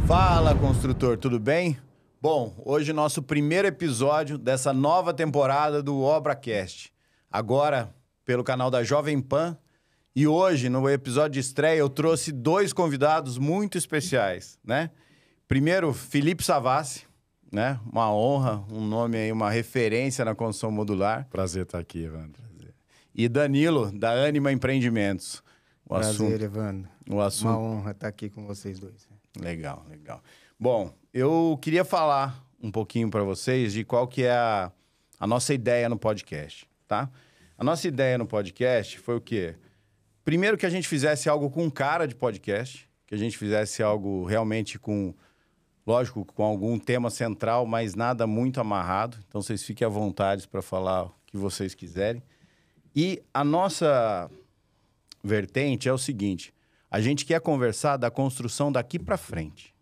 Fala, construtor, tudo bem? Bom, hoje nosso primeiro episódio dessa nova temporada do ObraCast. Agora, pelo canal da Jovem Pan. E hoje, no episódio de estreia, eu trouxe dois convidados muito especiais, né? Primeiro, Felipe Savassi, né? Uma honra, um nome aí, uma referência na construção modular. Prazer estar aqui, Evandro. E Danilo, da Anima Empreendimentos. Prazer, Evandro. O assunto... Uma honra estar aqui com vocês dois. Legal, legal. Bom, eu queria falar um pouquinho para vocês de qual que é a nossa ideia no podcast, tá? A nossa ideia no podcast foi o quê? Primeiro que a gente fizesse algo com cara de podcast, que a gente fizesse algo realmente com, lógico, com algum tema central, mas nada muito amarrado. Então, vocês fiquem à vontade para falar o que vocês quiserem. E a nossa vertente é o seguinte: a gente quer conversar da construção daqui para frente,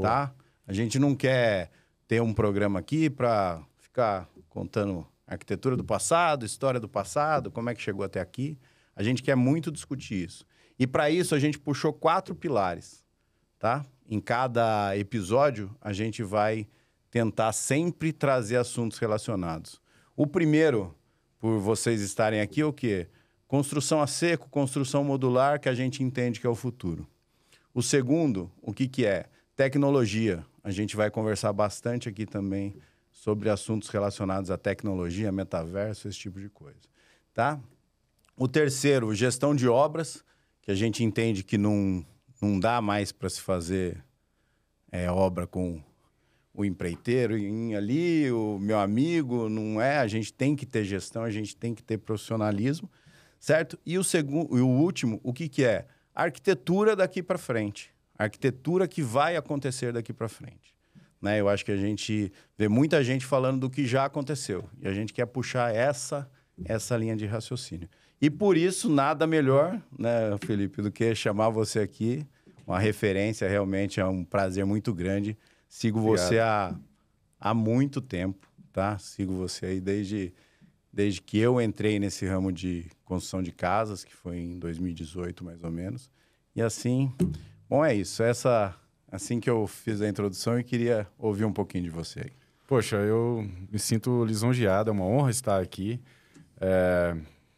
tá? A gente não quer ter um programa aqui para ficar contando arquitetura do passado, história do passado, como é que chegou até aqui. A gente quer muito discutir isso. E para isso a gente puxou 4 pilares, tá? Em cada episódio a gente vai tentar sempre trazer assuntos relacionados. O primeiro, por vocês estarem aqui, é o quê? Construção a seco, construção modular, que a gente entende que é o futuro. O segundo, o que que é? Tecnologia. A gente vai conversar bastante aqui também sobre assuntos relacionados à tecnologia, metaverso, esse tipo de coisa, tá? O terceiro, gestão de obras, que a gente entende que não dá mais para se fazer obra com o empreiteiro ali, o meu amigo, não é? A gente tem que ter gestão, a gente tem que ter profissionalismo, certo? E o segundo, e o último, o que que é? Arquitetura daqui para frente. Arquitetura que vai acontecer daqui para frente. Né? Eu acho que a gente vê muita gente falando do que já aconteceu. E a gente quer puxar essa linha de raciocínio. E por isso, nada melhor, né, Felipe, do que chamar você aqui. Uma referência, realmente é um prazer muito grande. Sigo Obrigado. você há muito tempo, tá? Sigo você aí desde que eu entrei nesse ramo de construção de casas, que foi em 2018, mais ou menos. E assim, bom, é isso. Assim que eu fiz a introdução, eu queria ouvir um pouquinho de você aí. Poxa, eu me sinto lisonjeado, é uma honra estar aqui.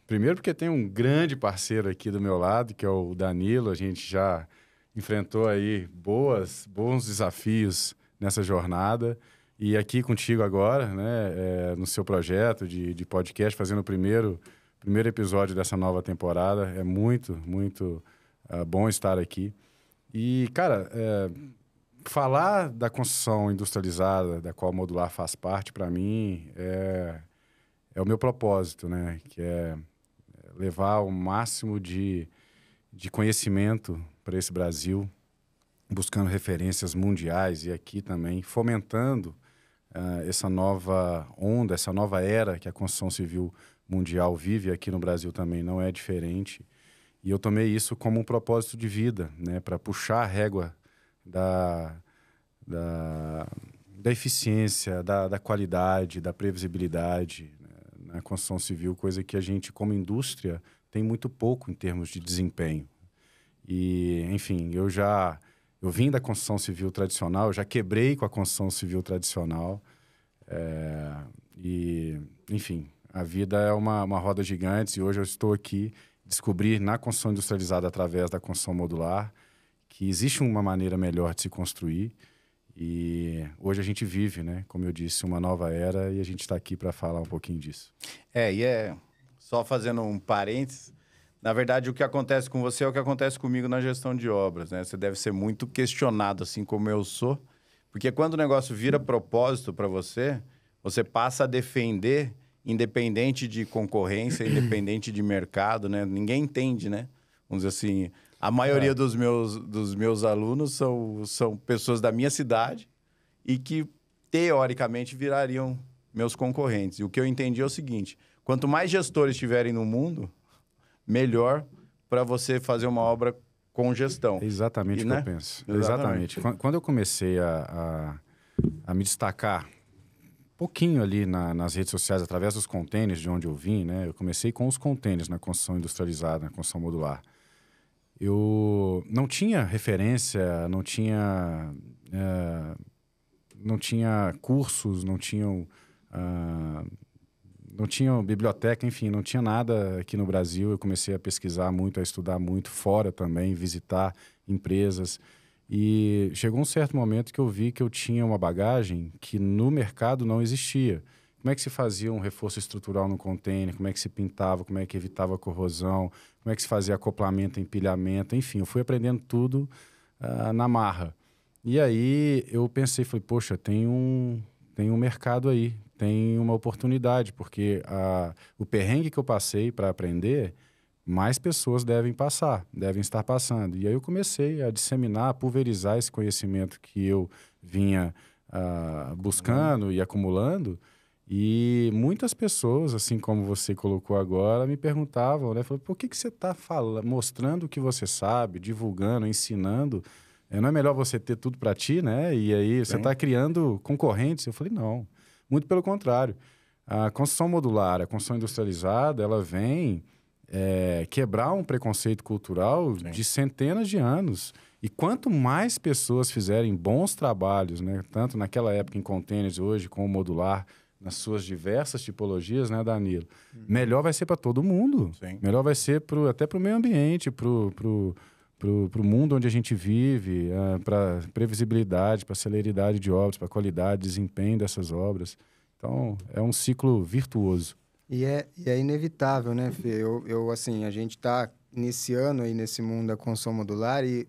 Primeiro porque tem um grande parceiro aqui do meu lado, que é o Danilo. A gente já enfrentou aí bons desafios nessa jornada. E aqui contigo agora, né, no seu projeto de podcast, fazendo o primeiro episódio dessa nova temporada. É muito bom estar aqui. E, cara, falar da construção industrializada, da qual modular faz parte, para mim, é o meu propósito, né? Que é levar o máximo de conhecimento para esse Brasil, buscando referências mundiais e aqui também, fomentando essa nova onda, essa nova era que a construção civil mundial vive aqui no Brasil também, não é diferente. E eu tomei isso como um propósito de vida, né? Para puxar a régua da eficiência, da qualidade, da previsibilidade, né, na construção civil, coisa que a gente, como indústria, tem muito pouco em termos de desempenho. E, enfim, eu vim da construção civil tradicional, já quebrei com a construção civil tradicional. E, enfim, a vida é uma roda gigante e hoje eu estou aqui descobrir na construção industrializada através da construção modular que existe uma maneira melhor de se construir. E hoje a gente vive, né, como eu disse, uma nova era e a gente está aqui para falar um pouquinho disso. Só fazendo um parênteses, na verdade o que acontece com você é o que acontece comigo na gestão de obras, né? Você deve ser muito questionado, assim como eu sou, porque quando o negócio vira propósito para você, você passa a defender independente de concorrência, independente de mercado, né? Ninguém entende, né? Vamos dizer assim, a maioria dos meus alunos são pessoas da minha cidade e que, teoricamente, virariam meus concorrentes. E o que eu entendi é o seguinte: quanto mais gestores tiverem no mundo, melhor para você fazer uma obra com gestão. É exatamente o que eu penso. Exatamente. Quando eu comecei a me destacar pouquinho ali nas redes sociais, através dos containers de onde eu vim, né? Eu comecei com os containers na construção industrializada, na construção modular. Eu não tinha referência, não tinha não tinha cursos, não tinham biblioteca, enfim, não tinha nada aqui no Brasil. Eu comecei a pesquisar muito, a estudar muito, fora também, visitar empresas. E chegou um certo momento que eu vi que eu tinha uma bagagem que no mercado não existia. Como é que se fazia um reforço estrutural no container, como é que se pintava, como é que evitava corrosão, como é que se fazia acoplamento, empilhamento, enfim, eu fui aprendendo tudo na marra. E aí eu pensei, falei, poxa, tem um mercado aí, tem uma oportunidade, porque o perrengue que eu passei para aprender, mais pessoas devem estar passando. E aí eu comecei a disseminar, a pulverizar esse conhecimento que eu vinha buscando e acumulando. E muitas pessoas, assim como você colocou agora, me perguntavam, né? Falaram, por que você está mostrando o que você sabe, divulgando, ensinando? Não é melhor você ter tudo para ti, né? E aí você está criando concorrentes? Eu falei, não. Muito pelo contrário. A construção modular, a construção industrializada, ela vem quebrar um preconceito cultural de centenas de anos. E quanto mais pessoas fizerem bons trabalhos, né? Tanto naquela época em containers, hoje com o modular, nas suas diversas tipologias, né, Danilo? Melhor vai ser para todo mundo. Sim. Melhor vai ser até para o meio ambiente, para o mundo onde a gente vive, para previsibilidade, para celeridade de obras, para qualidade, desempenho dessas obras. Então, é um ciclo virtuoso. E é inevitável, né, Fê? Assim, a gente está iniciando aí nesse mundo da construção modular e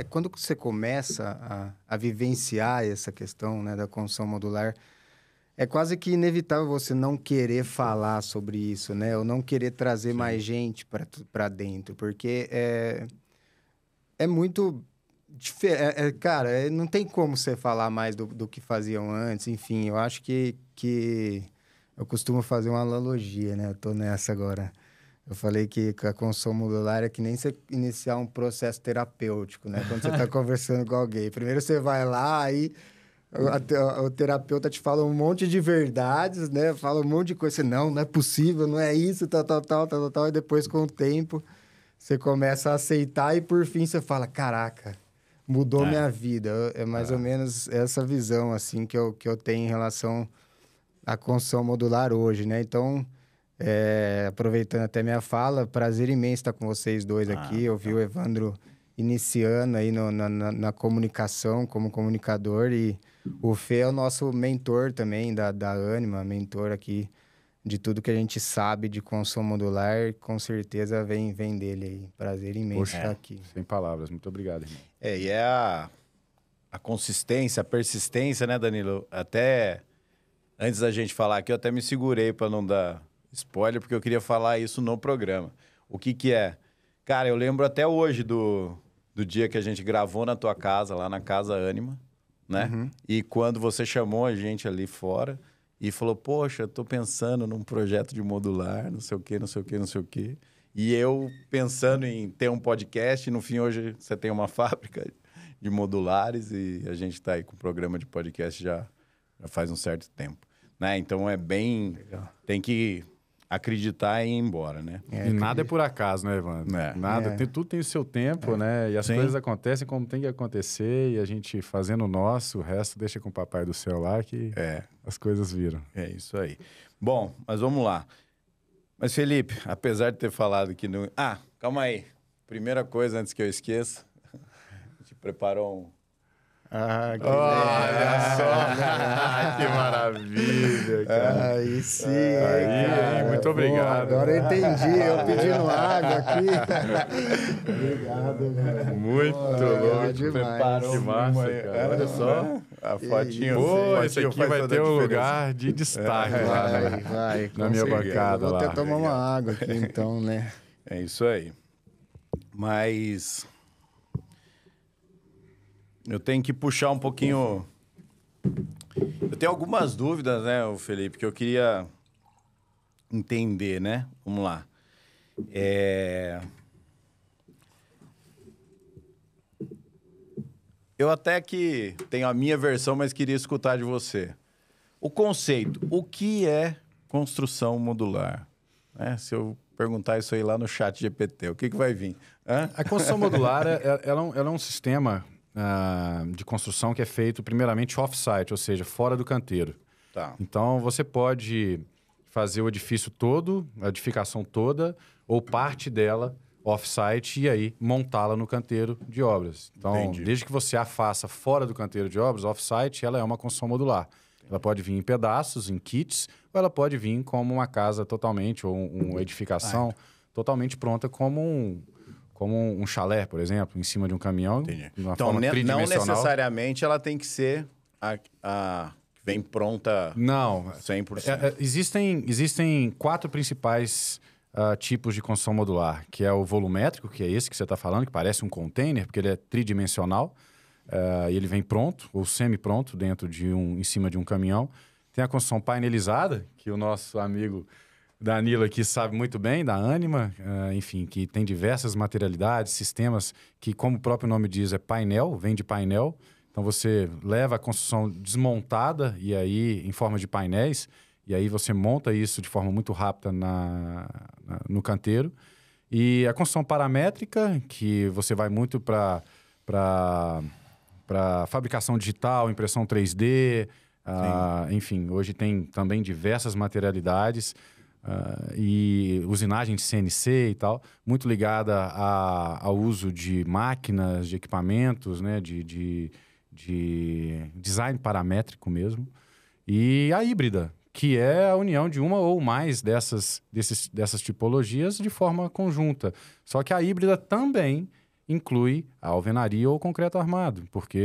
quando você começa a vivenciar essa questão, né, da construção modular, é quase que inevitável você não querer falar sobre isso, né? Ou não querer trazer mais gente para dentro, porque é muito diferente. Cara, não tem como você falar mais do que faziam antes. Enfim, eu acho que eu costumo fazer uma analogia, né? Eu tô nessa agora. Eu falei que a construção modular é que nem você iniciar um processo terapêutico, né? Quando você está conversando com alguém. Primeiro você vai lá, aí o terapeuta te fala um monte de verdades, né? Fala um monte de coisa. Você, não é possível, não é isso, tal. E depois, com o tempo, você começa a aceitar e, por fim, você fala, caraca, mudou minha vida. É mais ou menos essa visão, assim, que eu tenho em relação à construção modular hoje, né? Então, aproveitando até minha fala, prazer imenso estar com vocês dois aqui. Eu vi o Evandro iniciando aí na comunicação, como comunicador, e o Fê é o nosso mentor também da Ânima, mentor aqui de tudo que a gente sabe de construção modular, com certeza vem dele aí. Prazer imenso estar aqui. Sem palavras, muito obrigado, irmão. E é a consistência, a persistência, né, Danilo? Até antes da gente falar aqui, eu até me segurei para não dar spoiler, porque eu queria falar isso no programa. O que é? Cara, eu lembro até hoje do dia que a gente gravou na tua casa, lá na Casa Ânima, né? Uhum. E quando você chamou a gente ali fora e falou, poxa, tô pensando num projeto de modular, não sei o quê. E eu pensando em ter um podcast, e no fim hoje você tem uma fábrica de modulares e a gente tá aí com o programa de podcast já faz um certo tempo, né? Então é bem... Legal. Tem que acreditar e ir embora, né? E nada é por acaso, né, Evandro? Nada, tudo tem o seu tempo, né? E as coisas acontecem como tem que acontecer e a gente fazendo o nosso, o resto deixa com o papai do céu lá que as coisas viram. É isso aí. Bom, mas vamos lá. Mas, Felipe, apesar de ter falado que não... calma aí. Primeira coisa, antes que eu esqueça, a gente preparou um... olha só! Que maravilha, cara. Aí sim. Aí, muito obrigado. Agora eu entendi. Eu pedindo água aqui. Obrigado, cara. Muito louco. Demais. Que massa, cara. Olha só. A fotinha. Esse aqui vai ter um lugar de destaque lá, né? Vai. Na minha bancada lá. Vou até tomar uma água aqui, então, né? É isso aí. Mas... eu tenho que puxar um pouquinho... Eu tenho algumas dúvidas, né, Felipe, que eu queria entender, né? Vamos lá. Eu até que tenho a minha versão, mas queria escutar de você. O conceito, o que é construção modular? Se eu perguntar isso aí lá no chat GPT, o que vai vir? A construção modular ela é um sistema de construção que é feito primeiramente off-site, ou seja, fora do canteiro. Tá. Então, você pode fazer o edifício todo, a edificação toda, ou parte dela off-site e aí montá-la no canteiro de obras. Então, Entendi. desde que você a faça fora do canteiro de obras, off-site, ela é uma construção modular. Ela pode vir em pedaços, em kits, ou ela pode vir como uma casa totalmente, ou uma edificação totalmente pronta como um chalé, por exemplo, em cima de um caminhão. Entendi. De uma Então, forma não tridimensional. necessariamente ela tem que ser a que vem pronta Não. 100%. Existem 4 principais tipos de construção modular, que é o volumétrico, que é esse que você está falando, que parece um container, porque ele é tridimensional, e ele vem pronto, ou semi-pronto, em cima de um caminhão. Tem a construção painelizada, que o nosso amigo Danilo aqui sabe muito bem, da Anima, enfim, que tem diversas materialidades, sistemas que, como o próprio nome diz, é painel, vem de painel. Então, você leva a construção desmontada, e aí, em forma de painéis, e aí você monta isso de forma muito rápida no canteiro. E a construção paramétrica, que você vai muito para fabricação digital, impressão 3D, enfim, hoje tem também diversas materialidades, e usinagem de CNC e tal, muito ligada ao uso de máquinas, de equipamentos, né, de design paramétrico mesmo. E a híbrida, que é a união de uma ou mais dessas tipologias de forma conjunta. Só que a híbrida também inclui a alvenaria ou o concreto armado, porque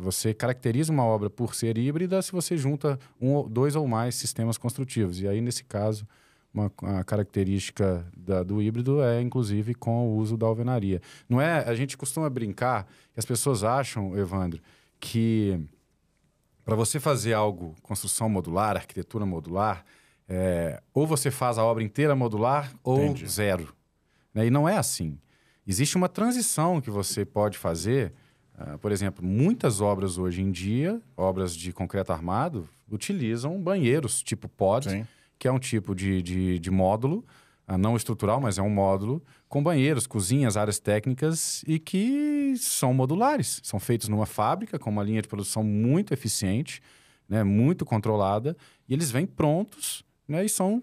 você caracteriza uma obra por ser híbrida se você junta 2 ou mais sistemas construtivos. E aí, nesse caso, uma característica do híbrido é, inclusive, com o uso da alvenaria. Não é? A gente costuma brincar, que as pessoas acham, Evandro, que para você fazer algo, construção modular, arquitetura modular, ou você faz a obra inteira modular ou Entendi. zero. Né? E não é assim. Existe uma transição que você pode fazer. Por exemplo, muitas obras hoje em dia, obras de concreto armado, utilizam banheiros tipo pod, Sim. que é um tipo de módulo, não estrutural, mas é um módulo, com banheiros, cozinhas, áreas técnicas e que são modulares. São feitos numa fábrica com uma linha de produção muito eficiente, né, muito controlada, e eles vêm prontos, né, e são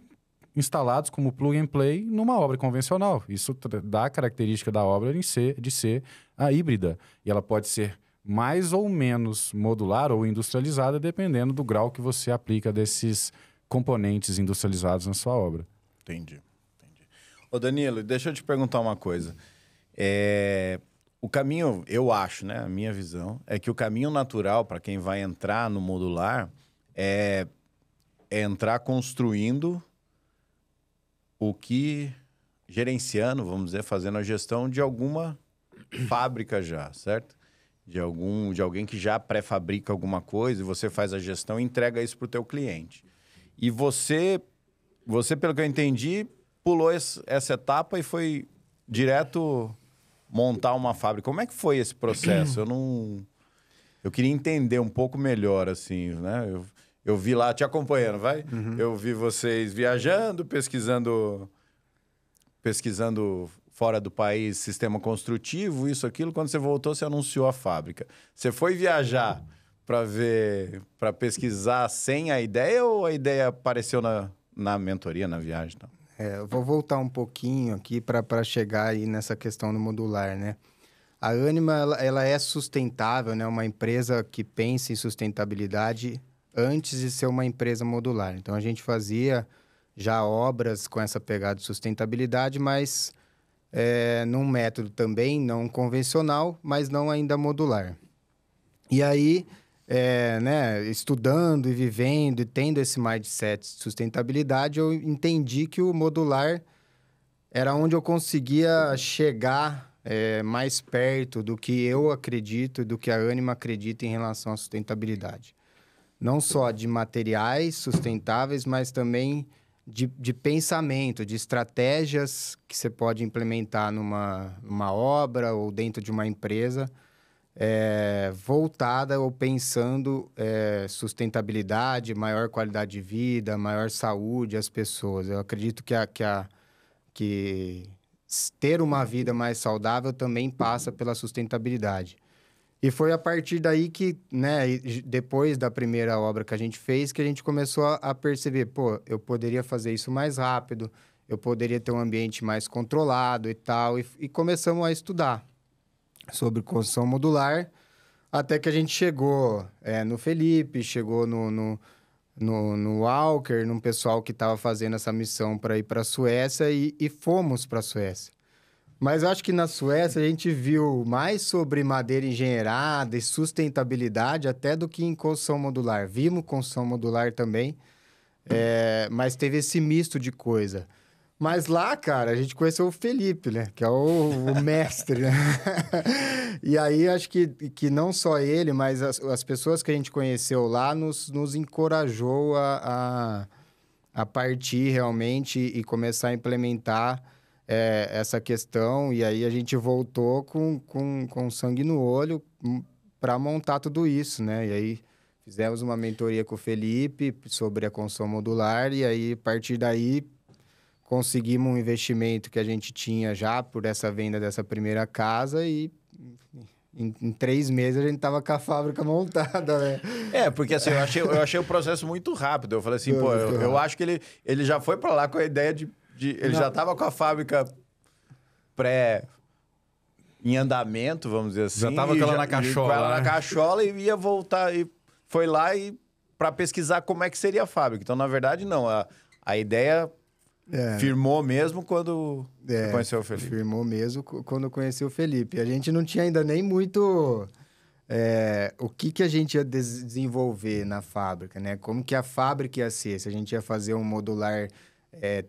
instalados como plug and play numa obra convencional. Isso dá a característica da obra de ser a híbrida. E ela pode ser mais ou menos modular ou industrializada, dependendo do grau que você aplica desses componentes industrializados na sua obra. Entendi. Ô, Danilo, deixa eu te perguntar uma coisa. O caminho, eu acho, né? A minha visão é que o caminho natural para quem vai entrar no modular é entrar construindo gerenciando, vamos dizer, fazendo a gestão de alguma fábrica já, certo? De alguém que já pré-fabrica alguma coisa e você faz a gestão e entrega isso para o teu cliente. E você, pelo que eu entendi, pulou essa etapa e foi direto montar uma fábrica. Como é que foi esse processo? Eu queria entender um pouco melhor, assim, né? Eu vi lá, te acompanhando, vai? Uhum. Eu vi vocês viajando, pesquisando fora do país, sistema construtivo, isso, aquilo. Quando você voltou, você anunciou a fábrica. Você foi viajar para pesquisar sem a ideia ou a ideia apareceu na mentoria, na viagem? Não? Eu vou voltar um pouquinho aqui para chegar aí nessa questão do modular, né? A Anima, ela é sustentável, né? Uma empresa que pensa em sustentabilidade antes de ser uma empresa modular. Então, a gente fazia já obras com essa pegada de sustentabilidade, mas num método também não convencional, mas não ainda modular. E aí, né, estudando e vivendo e tendo esse mindset de sustentabilidade, eu entendi que o modular era onde eu conseguia chegar mais perto do que eu acredito, do que a Anima acredita em relação à sustentabilidade. Não só de materiais sustentáveis, mas também de pensamento, de estratégias que você pode implementar numa obra ou dentro de uma empresa, voltada ou pensando sustentabilidade, maior qualidade de vida, maior saúde às pessoas. Eu acredito que ter uma vida mais saudável também passa pela sustentabilidade. E foi a partir daí que, né, depois da primeira obra que a gente fez, que a gente começou a perceber, pô, eu poderia fazer isso mais rápido, eu poderia ter um ambiente mais controlado e tal, e começamos a estudar sobre construção modular, até que a gente chegou no Felipe, chegou no Walker, num pessoal que estava fazendo essa missão para ir para a Suécia e fomos para a Suécia. Mas eu acho que na Suécia a gente viu mais sobre madeira engenheirada e sustentabilidade até do que em construção modular. Vimos construção modular também, mas teve esse misto de coisa. Mas lá, cara, a gente conheceu o Felipe, né? Que é o mestre, né? E aí, acho que não só ele, mas as pessoas que a gente conheceu lá nos encorajou a partir realmente e começar a implementar essa questão. E aí, a gente voltou com sangue no olho para montar tudo isso, né? E aí, fizemos uma mentoria com o Felipe sobre a construção modular. E aí, a partir daí, conseguimos um investimento que a gente tinha já por essa venda dessa primeira casa e em 3 meses a gente tava com a fábrica montada, né? Porque assim, eu achei o processo muito rápido. Eu falei assim, pô, eu acho que ele já foi para lá com a ideia de ele já tava com a fábrica em andamento, vamos dizer assim. Já tava com ela na cachola. Com ela na cachola e ia voltar. E foi lá para pesquisar como é que seria a fábrica. Então, na verdade, não. A ideia firmou mesmo quando conheceu o Felipe. Firmou mesmo quando conheceu o Felipe. A gente não tinha ainda nem muito o que a gente ia desenvolver na fábrica, né? Como que a fábrica ia ser. Se a gente ia fazer um modular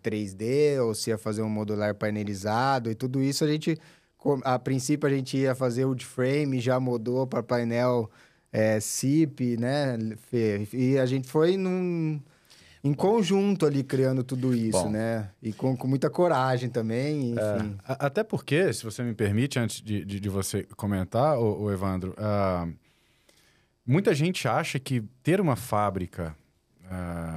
3D ou se ia fazer um modular painelizado e tudo isso a princípio a gente ia fazer wood frame, já mudou para painel SIP, né, Fê? E a gente foi em conjunto ali criando tudo isso, né? E com muita coragem também, enfim. Até porque, se você me permite, antes de você comentar, o Evandro, muita gente acha que ter uma fábrica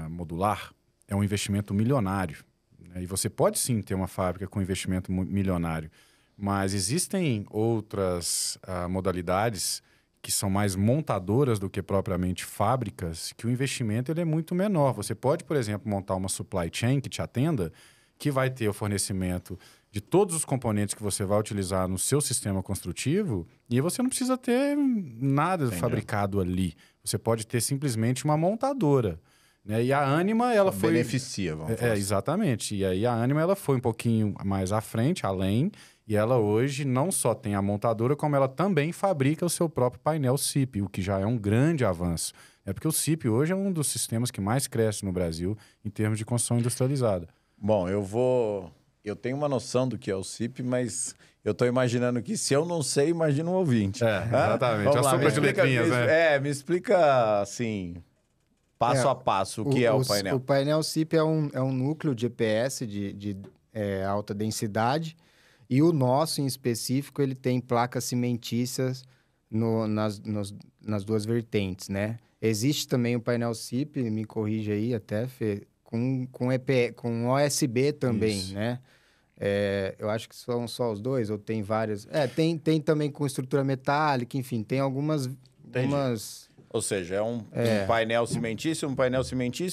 modular é um investimento milionário. Né? E você pode sim ter uma fábrica com investimento milionário, mas existem outras modalidades que são mais montadoras do que propriamente fábricas, que o investimento ele é muito menor. Você pode, por exemplo, montar uma supply chain que te atenda, que vai ter o fornecimento de todos os componentes que você vai utilizar no seu sistema construtivo, e você não precisa ter nada fabricado ali. Você pode ter simplesmente uma montadora. Né? E a Ânima, ela foi... Beneficia, vamos falar assim. Exatamente. E aí a Ânima, ela foi um pouquinho mais à frente, além... E ela hoje não só tem a montadora, como ela também fabrica o seu próprio painel SIP, o que já é um grande avanço. É porque o SIP hoje é um dos sistemas que mais cresce no Brasil em termos de construção industrializada. Bom, eu tenho uma noção do que é o SIP, mas eu estou imaginando que se eu não sei, imagina um ouvinte. Exatamente. A sopa de letrinhas, né? Me explica, assim, passo a passo, o que é o painel. O painel SIP é um núcleo de EPS de alta densidade. E o nosso, em específico, ele tem placas cimentícias nas duas vertentes, né? Existe também o painel SIP, me corrija aí até, Fê, com OSB também, isso, né? Eu acho que são só os dois, ou tem várias... Tem também com estrutura metálica, enfim, tem algumas... Ou seja, é um painel cimentício,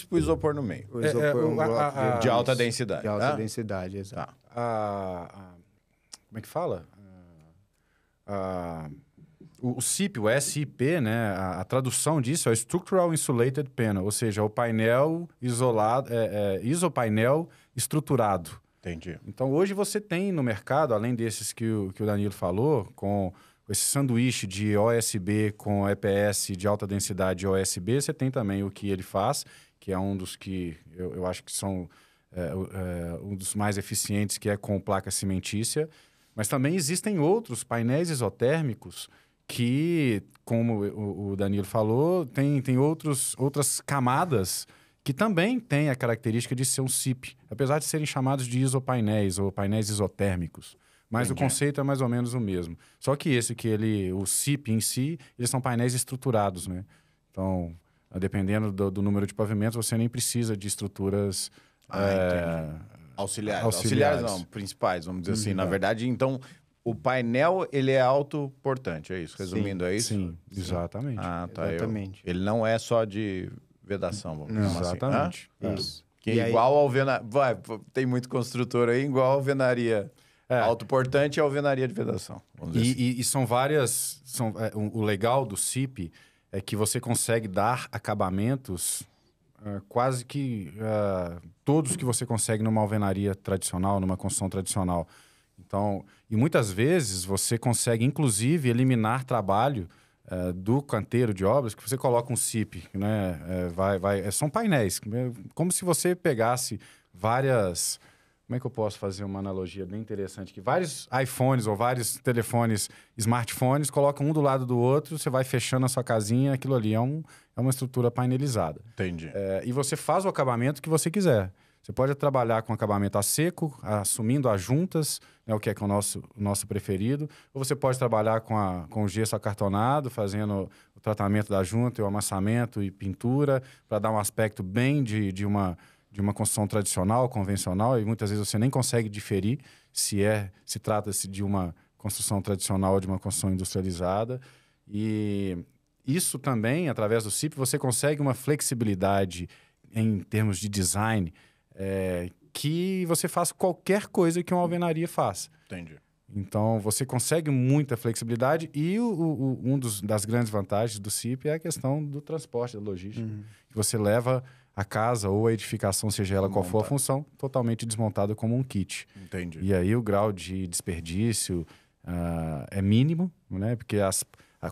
com isopor no meio. O isopor de alta densidade. De alta densidade, exato. Como é que fala? O SIP, o SIP, né? A tradução disso é Structural Insulated Panel, ou seja, o painel isolado, isopainel estruturado. Entendi. Então, hoje você tem no mercado, além desses que o Danilo falou, com esse sanduíche de OSB com EPS de alta densidade OSB, você tem também o que ele faz, que é um dos que eu acho que são um dos mais eficientes, que é com placa cimentícia. Mas também existem outros painéis isotérmicos que, como o Danilo falou, tem outras camadas que também têm a característica de ser um SIP, apesar de serem chamados de isopainéis ou painéis isotérmicos. Mas entendi, o conceito é mais ou menos o mesmo. Só que o SIP em si, eles são painéis estruturados, né? Então, dependendo do número de pavimentos, você nem precisa de estruturas... Auxiliares não, principais, vamos dizer assim. Na verdade, então, o painel, ele é autoportante, é isso? Resumindo, é isso? Sim, exatamente. Ah, tá. Exatamente. Ele não é só de vedação, vamos Não, chamar assim. exatamente. Ah? Isso. Que E é aí- igual a alvenaria... Tem muito construtor aí, igual a alvenaria autoportante e a alvenaria de vedação. Vamos dizer assim. E são várias... o legal do CIP é que você consegue dar acabamentos quase que todos que você consegue numa alvenaria tradicional, numa construção tradicional. Então, e muitas vezes você consegue, inclusive, eliminar trabalho do canteiro de obras, que você coloca um CIP, né? São painéis, como se você pegasse várias... Como é que eu posso fazer uma analogia bem interessante aqui? Vários iPhones ou vários telefones, smartphones, coloca um do lado do outro, você vai fechando a sua casinha, aquilo ali é uma estrutura painelizada. Entendi. E você faz o acabamento que você quiser. Você pode trabalhar com acabamento a seco, assumindo as juntas, né, o que é o nosso preferido. Ou você pode trabalhar com o gesso acartonado, fazendo o tratamento da junta, o amassamento e pintura, para dar um aspecto bem de uma construção tradicional, convencional, e muitas vezes você nem consegue diferir se trata-se de uma construção tradicional ou de uma construção industrializada. E isso também, através do CIP, você consegue uma flexibilidade em termos de design que você faz qualquer coisa que uma alvenaria faça. Entendi. Então, você consegue muita flexibilidade e das grandes vantagens do CIP é a questão do transporte, da logística. Que você leva a casa ou a edificação, seja ela qual for a função, totalmente desmontada como um kit. Entendi. E aí o grau de desperdício é mínimo, né? Porque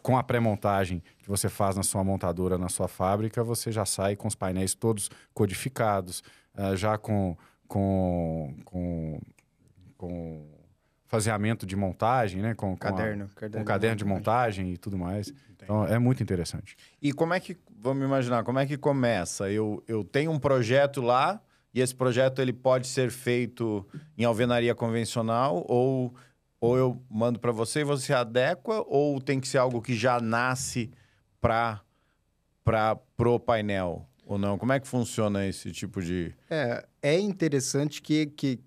com a pré-montagem que você faz na sua montadora, na sua fábrica, você já sai com os painéis todos codificados, já com faseamento de montagem, né? Com caderno de montagem e tudo mais. Entendi. Então, é muito interessante. E como é que, vamos imaginar, como é que começa? Eu tenho um projeto lá e esse projeto ele pode ser feito em alvenaria convencional ou eu mando para você e você adequa ou tem que ser algo que já nasce pro painel ou não? Como é que funciona esse tipo de... É interessante que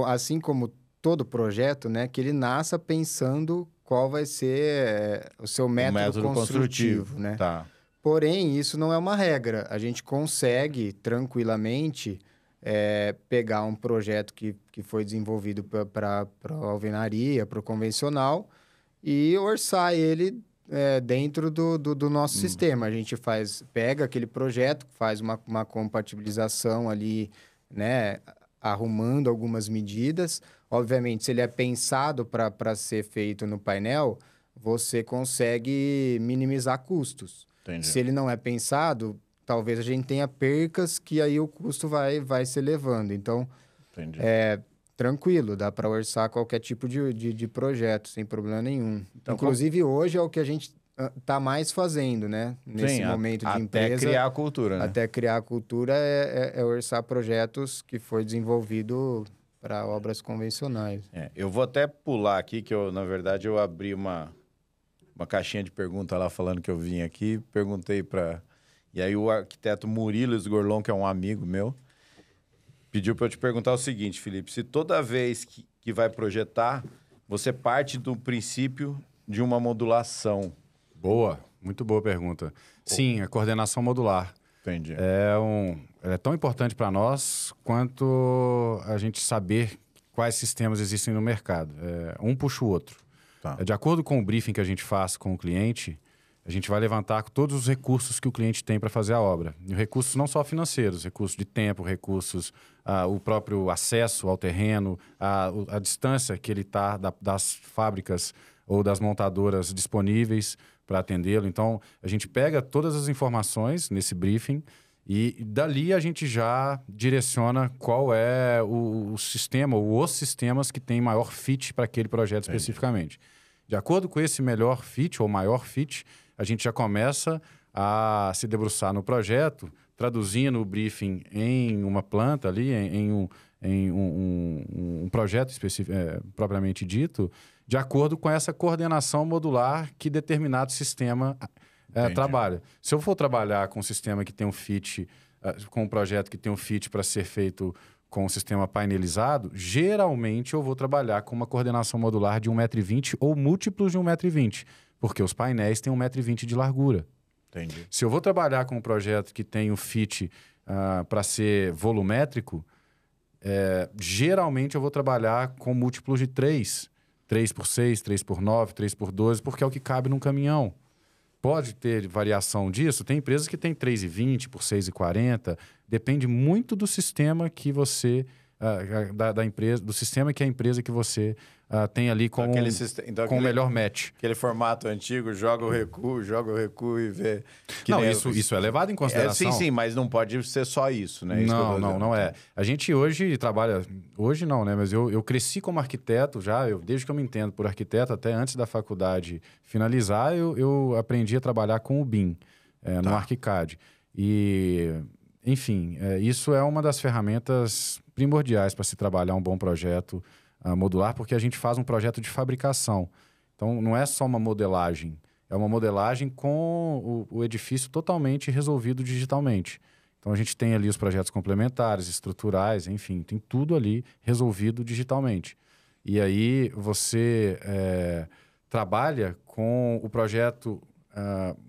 assim como todo projeto, né, que ele nasça pensando qual vai ser o seu método construtivo, né? Tá. Porém, isso não é uma regra. A gente consegue tranquilamente pegar um projeto que foi desenvolvido para a alvenaria, para o convencional, e orçar ele dentro do nosso sistema. A gente pega aquele projeto, faz uma compatibilização ali, né, arrumando algumas medidas. Obviamente, se ele é pensado para ser feito no painel, você consegue minimizar custos. Entendi. Se ele não é pensado, talvez a gente tenha percas que aí o custo vai se elevando. Então, Entendi. tranquilo, dá para orçar qualquer tipo de projeto, sem problema nenhum. Então, inclusive, hoje é o que a gente está mais fazendo, né? Nesse momento de empresa. Até criar a cultura, né? Até criar a cultura é orçar projetos que foi desenvolvido para obras convencionais. Eu vou até pular aqui, que na verdade, eu abri uma caixinha de pergunta lá falando que eu vim aqui, perguntei para... E aí o arquiteto Murilo Esgorlon, que é um amigo meu, pediu para eu te perguntar o seguinte, Felipe, se toda vez que vai projetar, você parte do princípio de uma modulação. Boa, muito boa pergunta. Sim, a coordenação modular. Entendi. É tão importante para nós quanto a gente saber quais sistemas existem no mercado. Um puxa o outro. Tá. De acordo com o briefing que a gente faz com o cliente, a gente vai levantar todos os recursos que o cliente tem para fazer a obra. E recursos não só financeiros, recursos de tempo, recursos, o próprio acesso ao terreno, a distância que ele está das fábricas ou das montadoras disponíveis para atendê-lo. Então, a gente pega todas as informações nesse briefing e dali a gente já direciona qual é o sistema ou os sistemas que tem maior fit para aquele projeto especificamente. De acordo com esse melhor fit ou maior fit, a gente já começa a se debruçar no projeto, traduzindo o briefing em uma planta ali, em um projeto específico, propriamente dito, de acordo com essa coordenação modular que determinado sistema trabalha. Se eu for trabalhar com um sistema que tem um fit, com um projeto que tem um fit para ser feito com o sistema painelizado, geralmente eu vou trabalhar com uma coordenação modular de 1,20 m ou múltiplos de 1,20 m, porque os painéis têm 1,20 m de largura. Entendi. Se eu vou trabalhar com um projeto que tem o fit para ser volumétrico, geralmente eu vou trabalhar com múltiplos de 3. 3x6, 3x9, 3x12, porque é o que cabe num caminhão. Pode ter variação disso. Tem empresas que têm 3,20 por 6,40. Depende muito do sistema que você... da empresa, do sistema que a empresa que você tem ali com o melhor match. Aquele formato antigo, joga o recuo e vê... Não, isso é levado em consideração. Sim, mas não pode ser só isso, né? Não é. A gente hoje trabalha... Hoje não, né? Mas eu cresci como arquiteto já, desde que eu me entendo por arquiteto, até antes da faculdade finalizar, eu aprendi a trabalhar com o BIM, no ArchiCAD. E, enfim, isso é uma das ferramentas primordiais para se trabalhar um bom projeto modular, porque a gente faz um projeto de fabricação. Então, não é só uma modelagem, é uma modelagem com o edifício totalmente resolvido digitalmente. Então, a gente tem ali os projetos complementares, estruturais, enfim, tem tudo ali resolvido digitalmente. E aí, você trabalha com o projeto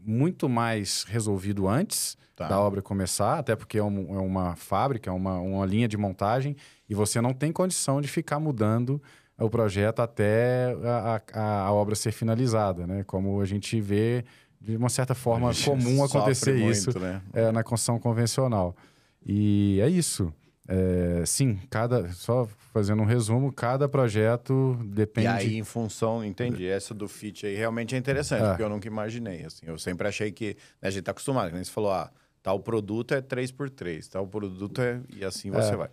muito mais resolvido antes da obra começar, até porque é uma fábrica, é uma linha de montagem, e você não tem condição de ficar mudando o projeto até a obra ser finalizada, né? Como a gente vê, de uma certa forma, comum acontecer isso muito, né? Na construção convencional. E é isso. Sim, só fazendo um resumo, cada projeto depende... E aí, em função, entendi, essa do fit aí realmente é interessante, porque eu nunca imaginei, assim, eu sempre achei que, né, a gente tá acostumado, como você falou, tal produto é 3x3, tal produto e assim você vai.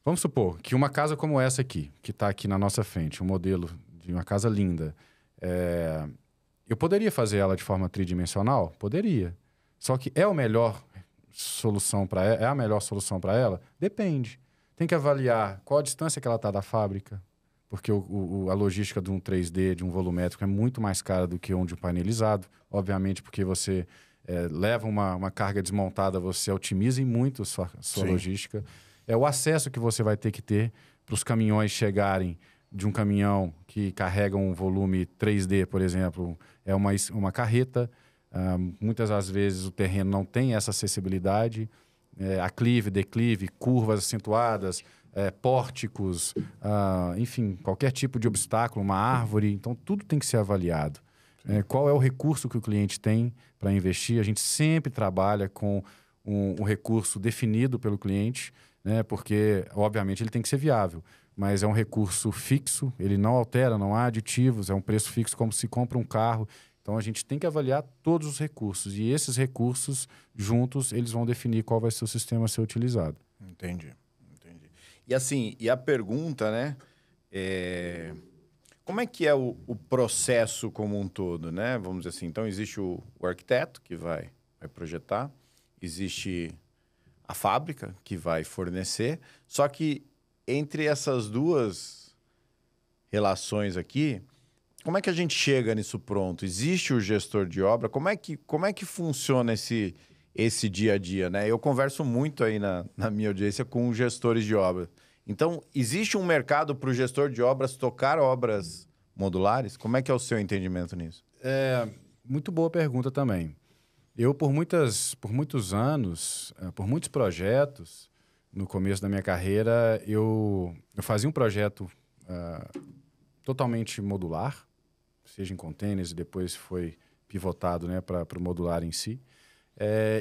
Vamos supor que uma casa como essa aqui, que está aqui na nossa frente, um modelo de uma casa linda, eu poderia fazer ela de forma tridimensional? Poderia. Só que é a melhor solução para ela? Depende. Tem que avaliar qual a distância que ela está da fábrica, porque a logística de um 3D, de um volumétrico, é muito mais cara do que um de painelizado. Obviamente, porque você leva uma carga desmontada, você otimiza muito sua logística. O acesso que você vai ter que ter para os caminhões chegarem de um caminhão que carrega um volume 3D, por exemplo, é uma carreta. Muitas das vezes o terreno não tem essa acessibilidade. Aclive, declive, curvas acentuadas, pórticos, enfim, qualquer tipo de obstáculo, uma árvore. Então, tudo tem que ser avaliado. Qual é o recurso que o cliente tem para investir? A gente sempre trabalha com um recurso definido pelo cliente, né? Porque, obviamente, ele tem que ser viável. Mas é um recurso fixo, ele não altera, não há aditivos, é um preço fixo como se compra um carro. Então, a gente tem que avaliar todos os recursos. E esses recursos, juntos, eles vão definir qual vai ser o sistema a ser utilizado. Entendi. E assim, a pergunta, né? Como é que é o processo como um todo, né? Vamos dizer assim. Então, existe o arquiteto, que vai projetar. Existe a fábrica, que vai fornecer. Só que entre essas duas relações aqui... Como é que a gente chega nisso pronto? Existe o gestor de obra? Como é que funciona esse dia a dia, né? Eu converso muito aí na minha audiência com gestores de obra. Então, existe um mercado para o gestor de obras tocar obras modulares? Como é que é o seu entendimento nisso? Muito boa pergunta também. Eu, por muitos anos, por muitos projetos, no começo da minha carreira, eu fazia um projeto totalmente modular, seja em containers, e depois foi pivotado, né, para o modular em si.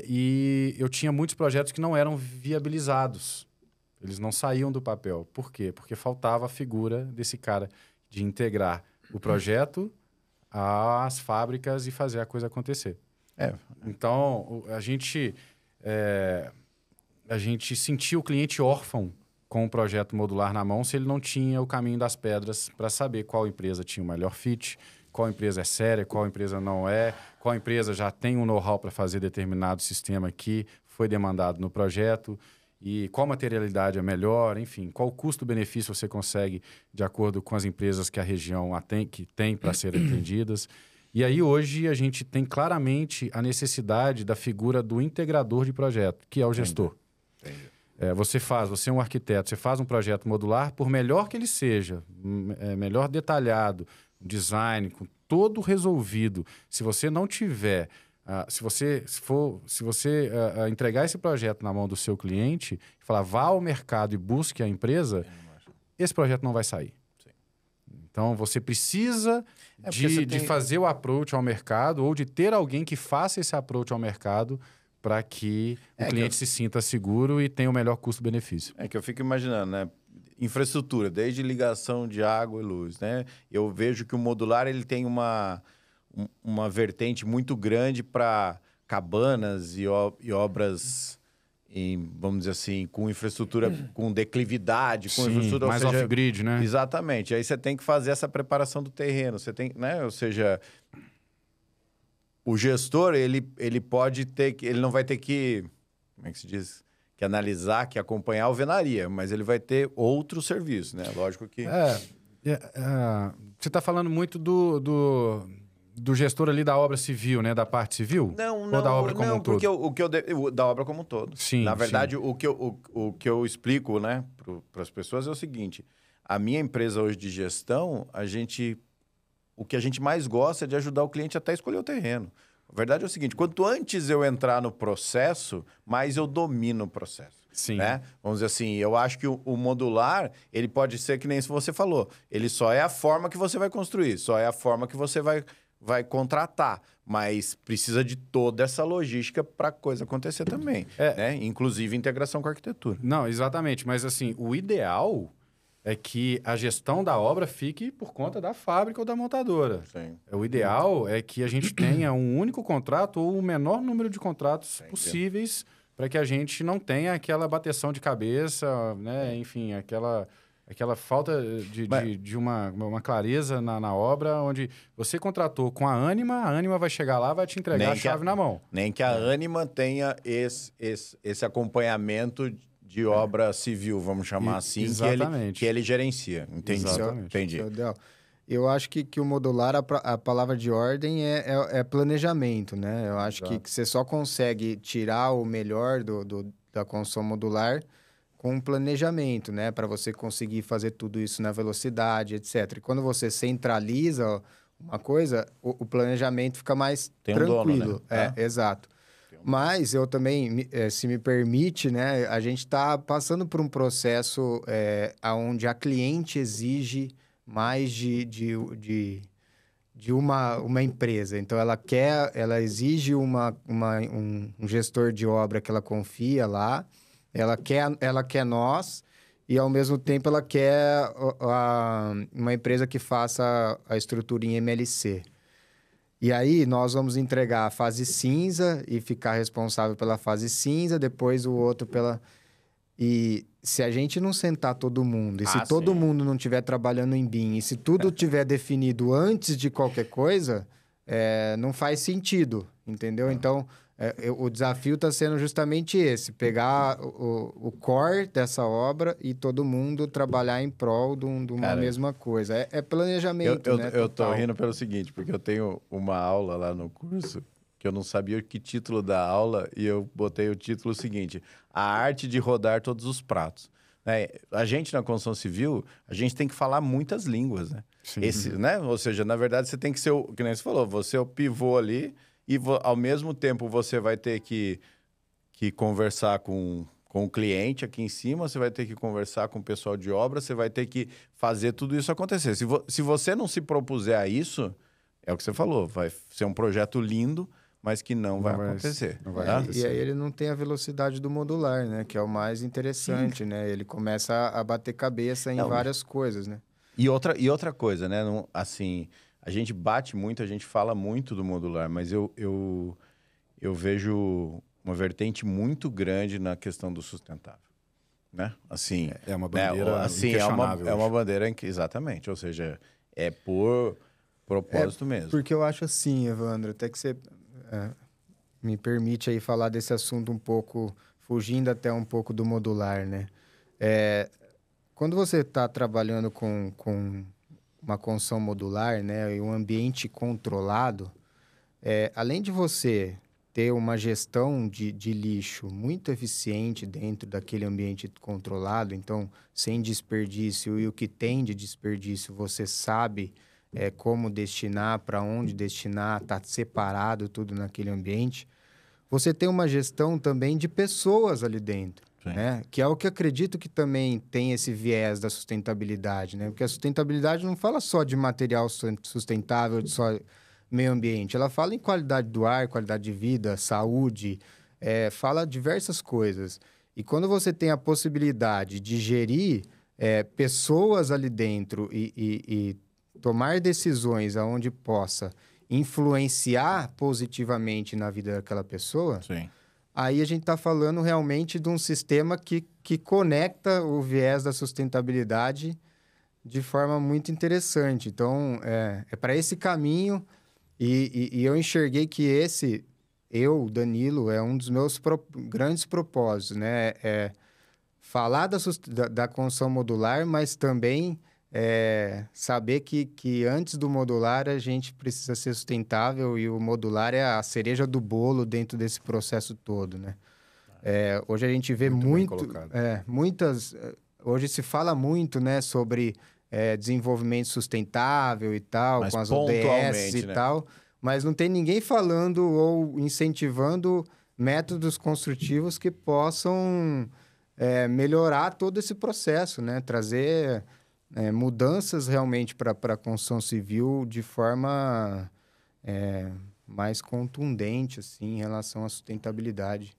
E eu tinha muitos projetos que não eram viabilizados. Eles não saíam do papel. Por quê? Porque faltava a figura desse cara de integrar o projeto às fábricas e fazer a coisa acontecer. Então, a gente sentia o cliente órfão com o projeto modular na mão se ele não tinha o caminho das pedras para saber qual empresa tinha o melhor fit, qual empresa é séria, qual empresa não é, qual empresa já tem um know-how para fazer determinado sistema que foi demandado no projeto e qual materialidade é melhor, enfim, qual custo-benefício você consegue de acordo com as empresas que a região tem para serem atendidas. E aí hoje a gente tem claramente a necessidade da figura do integrador de projeto, que é o gestor. Entendi. Você é um arquiteto, você faz um projeto modular, por melhor que ele seja, melhor detalhado, design, com todo resolvido. Se você não tiver, se você entregar esse projeto na mão do seu cliente, e falar, vá ao mercado e busque a empresa, esse projeto não vai sair. Sim. Então, você precisa de fazer o approach ao mercado ou de ter alguém que faça esse approach ao mercado para que o cliente se sinta seguro e tenha o melhor custo-benefício. É que eu fico imaginando, né? Infraestrutura, desde ligação de água e luz, né? Eu vejo que o modular ele tem uma vertente muito grande para cabanas e obras, vamos dizer assim, com infraestrutura, com declividade, com infraestrutura... mais off-grid, né? Exatamente. Aí você tem que fazer essa preparação do terreno, você tem, né? Ou seja... O gestor, ele pode ter que... Ele não vai ter que... Como é que se diz? Que analisar, que acompanhar a alvenaria, mas ele vai ter outro serviço, né? Lógico que... Você está falando muito do gestor ali da obra civil, né? Da parte civil? Não, ou da obra como um todo? Porque da obra como um todo. Sim, Na verdade, o que eu explico, né, para as pessoas é o seguinte. A minha empresa hoje de gestão, o que a gente mais gosta é de ajudar o cliente até escolher o terreno. A verdade é o seguinte, quanto antes eu entrar no processo, mais eu domino o processo. Sim. Né? Vamos dizer assim, eu acho que o modular, ele pode ser que nem você falou. Ele só é a forma que você vai construir, só é a forma que você vai contratar. Mas precisa de toda essa logística para a coisa acontecer também. Né? Inclusive integração com a arquitetura. Não, exatamente. Mas assim, o ideal é que a gestão da obra fique por conta da fábrica ou da montadora. Sim. O ideal é que a gente tenha um único contrato ou o menor número de contratos possíveis para que a gente não tenha aquela bateção de cabeça, né? Enfim, aquela falta de uma clareza na obra, onde você contratou com a Ânima vai chegar lá, vai te entregar a chave na mão. Nem que a Ânima tenha esse acompanhamento de obra civil, vamos chamar assim, que ele gerencia. Entendi. Entendi. Eu acho que o modular, a palavra de ordem é planejamento, né? Eu acho que você só consegue tirar o melhor da construção modular com planejamento, né? Para você conseguir fazer tudo isso na velocidade, etc. E quando você centraliza uma coisa, o planejamento fica mais tranquilo. Um dono, né? Exato. Mas eu também, se me permite, né? A gente está passando por um processo onde a cliente exige mais de uma empresa. Então, ela exige um gestor de obra que ela confia lá, ela quer nós e, ao mesmo tempo, ela quer uma empresa que faça a estrutura em MLC. E aí, nós vamos entregar a fase cinza e ficar responsável pela fase cinza, depois o outro pela... E se a gente não sentar todo mundo, e se todo mundo não estiver trabalhando em BIM, e se tudo tiver definido antes de qualquer coisa, não faz sentido, entendeu? Então, o desafio está sendo justamente esse, pegar o core dessa obra e todo mundo trabalhar em prol de uma mesma coisa. É planejamento, né? Eu tô rindo pelo seguinte, porque eu tenho uma aula lá no curso que eu não sabia que título da aula e eu botei o título seguinte, A Arte de Rodar Todos os Pratos. A gente, na construção civil, a gente tem que falar muitas línguas, né? Sim. Né? Ou seja, na verdade, você tem que ser, que nem você falou, você é o pivô ali e, ao mesmo tempo, você vai ter que conversar com o cliente aqui em cima, você vai ter que conversar com o pessoal de obra, você vai ter que fazer tudo isso acontecer. Se você não se propuser a isso, é o que você falou, vai ser um projeto lindo, mas que não vai acontecer. Não vai acontecer. E aí ele não tem a velocidade do modular, né? Que é o mais interessante, né? Ele começa a bater cabeça em várias coisas, né? E outra coisa, né? Assim, a gente bate muito, a gente fala muito do modular, mas eu vejo uma vertente muito grande na questão do sustentável, né? Assim, é uma bandeira inquestionável. É uma bandeira exatamente, ou seja, é por propósito mesmo. Porque eu acho assim, Evandro, até que você me permite aí falar desse assunto um pouco, fugindo até um pouco do modular, né? Quando você está trabalhando com uma construção modular, né, e um ambiente controlado, além de você ter uma gestão de lixo muito eficiente dentro daquele ambiente controlado, então, sem desperdício, e o que tem de desperdício, você sabe como destinar, para onde destinar, está separado tudo naquele ambiente. Você tem uma gestão também de pessoas ali dentro, né? Que é o que acredito que também tem esse viés da sustentabilidade, né? Porque a sustentabilidade não fala só de material sustentável, de só meio ambiente. Ela fala em qualidade do ar, qualidade de vida, saúde, fala diversas coisas. E quando você tem a possibilidade de gerir pessoas ali dentro e tomar decisões aonde possa influenciar positivamente na vida daquela pessoa, Sim. aí a gente está falando realmente de um sistema que conecta o viés da sustentabilidade de forma muito interessante. Então, é para esse caminho e eu enxerguei que Danilo, é um dos meus grandes propósitos, né? Falar da construção modular, mas também saber que antes do modular a gente precisa ser sustentável e o modular é a cereja do bolo dentro desse processo todo, né? Hoje a gente vê hoje se fala muito, né, sobre desenvolvimento sustentável e tal, mas com as ODS e tal, mas não tem ninguém falando ou incentivando métodos construtivos que possam melhorar todo esse processo, né? Trazer mudanças realmente para a construção civil de forma mais contundente, assim, em relação à sustentabilidade.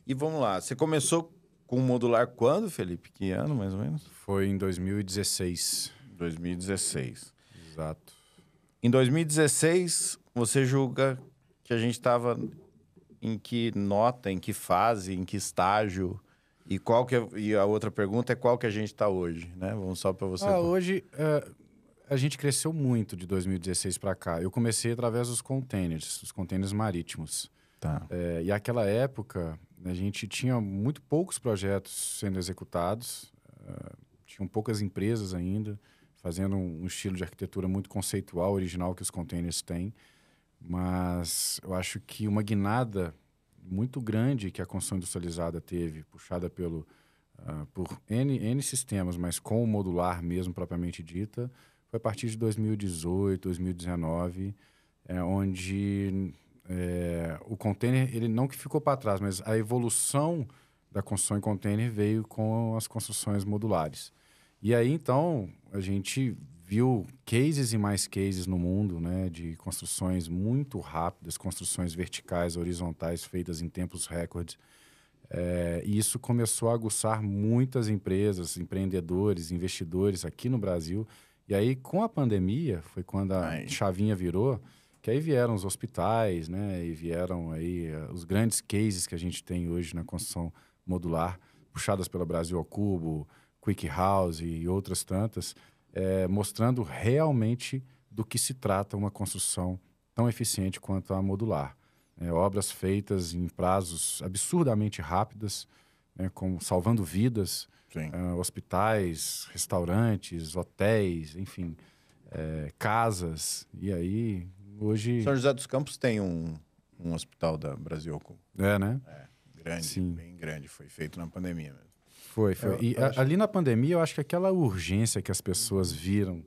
E vamos lá, você começou com o modular quando, Felipe? Que ano, mais ou menos? Foi em 2016. 2016. Exato. Em 2016, você julga que a gente estava em que nota, em que fase, em que estágio? E e a outra pergunta é qual que a gente está hoje, né? Vamos só para você. Hoje, a gente cresceu muito de 2016 para cá. Eu comecei através dos containers marítimos. Tá. E aquela época, a gente tinha muito poucos projetos sendo executados. Tinham poucas empresas ainda, fazendo um estilo de arquitetura muito conceitual, original que os containers têm. Mas eu acho que uma guinada muito grande que a construção industrializada teve, puxada por N sistemas, mas com o modular mesmo, propriamente dita, foi a partir de 2018, 2019, onde o container, ele não que ficou para trás, mas a evolução da construção em container veio com as construções modulares. E aí, então, a gente viu cases e mais cases no mundo, né, de construções muito rápidas, construções verticais, horizontais, feitas em tempos recordes. E isso começou a aguçar muitas empresas, empreendedores, investidores aqui no Brasil. E aí, com a pandemia, foi quando a chavinha virou, que aí vieram os hospitais, né, e vieram aí os grandes cases que a gente tem hoje na construção modular, puxadas pela Brasil ao Cubo, Quick House e outras tantas, mostrando realmente do que se trata uma construção tão eficiente quanto a modular. Obras feitas em prazos absurdamente rápidos, né, como salvando vidas, hospitais, restaurantes, hotéis, enfim, casas. E aí, hoje... São José dos Campos tem um hospital da Brasil ao Cubo. Né? Grande, Sim. Bem grande. Foi feito na pandemia mesmo. Foi. Ali na pandemia, eu acho que aquela urgência que as pessoas viram,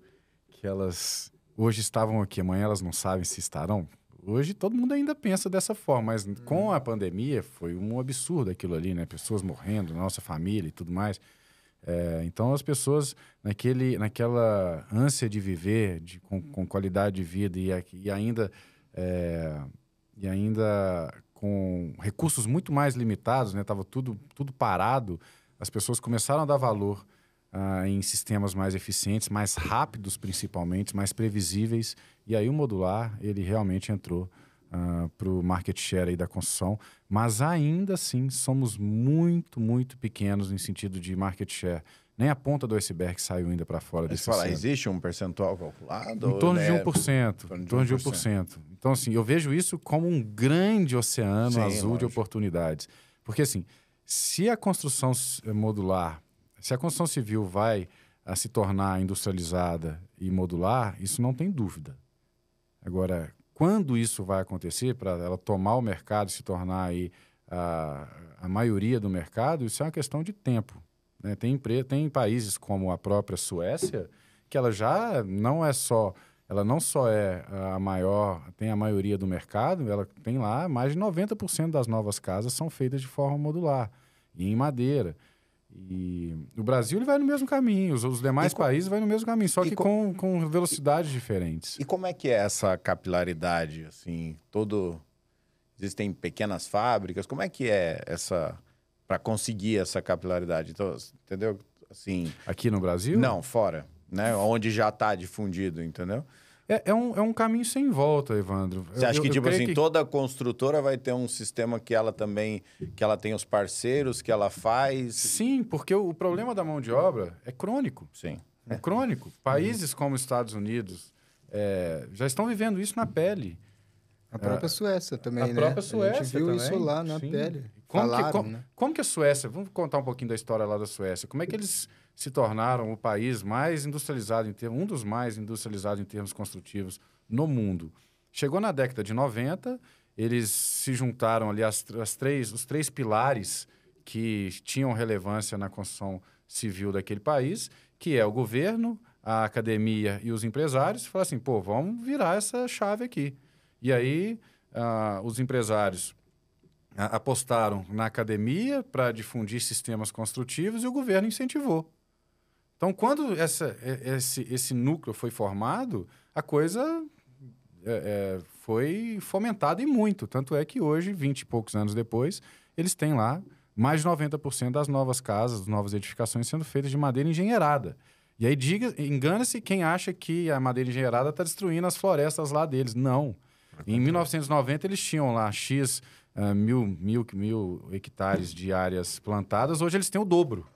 que elas hoje estavam aqui, amanhã elas não sabem se estarão. Hoje todo mundo ainda pensa dessa forma, mas com a pandemia foi um absurdo aquilo ali, né? Pessoas morrendo, nossa família e tudo mais. Então as pessoas, naquela ânsia de viver com qualidade de vida e ainda com recursos muito mais limitados, né? Tava tudo parado. As pessoas começaram a dar valor em sistemas mais eficientes, mais rápidos principalmente, mais previsíveis. E aí o modular, ele realmente entrou para o market share aí da construção. Mas ainda assim, somos muito, muito pequenos em sentido de market share. Nem a ponta do iceberg saiu ainda para fora desse cenário. Existe um percentual calculado? Em torno de 1%. Em torno de 1%. Então, assim, eu vejo isso como um grande oceano azul de oportunidades. Porque, assim, se a construção modular, se a construção civil vai se tornar industrializada e modular, isso não tem dúvida. Agora, Quando isso vai acontecer, para ela tomar o mercado e se tornar aí a maioria do mercado, isso é uma questão de tempo, né? Tem países como a própria Suécia, que ela já não é só... Ela não só é a maior, tem a maioria do mercado, ela tem lá mais de 90% das novas casas são feitas de forma modular e em madeira. E o Brasil ele vai no mesmo caminho, os demais países vão no mesmo caminho, só que com velocidades diferentes. E como é que é essa capilaridade, assim, Existem pequenas fábricas, como é que é essa... para conseguir essa capilaridade? Então, entendeu? Assim... Aqui no Brasil? Não, fora, né? Onde já está difundido, entendeu? É um caminho sem volta, Evandro. Você acha que, tipo assim, toda construtora vai ter um sistema que ela tem os parceiros, que ela faz? Sim, porque o problema da mão de obra é crônico. Sim. É crônico. Países como os Estados Unidos já estão vivendo isso na pele. A própria Suécia também, né? A própria Suécia A gente viu também. isso lá na Sim. pele. Como que a Suécia... Vamos contar um pouquinho da história lá da Suécia. Como é que eles se tornaram o país mais industrializado um dos mais industrializados em termos construtivos no mundo? Chegou na década de 90, eles se juntaram ali os três pilares que tinham relevância na construção civil daquele país, que é o governo, a academia e os empresários. Falaram assim, pô, vamos virar essa chave aqui. E aí, os empresários apostaram na academia para difundir sistemas construtivos e o governo incentivou. Então, quando esse núcleo foi formado, a coisa foi fomentada e muito. Tanto é que hoje, 20 e poucos anos depois, eles têm lá mais de 90% das novas casas, das novas edificações sendo feitas de madeira engenheirada. E aí, engana-se quem acha que a madeira engenheirada está destruindo as florestas lá deles. Não. Em 1990, eles tinham lá mil hectares de áreas plantadas. Hoje, eles têm o dobro.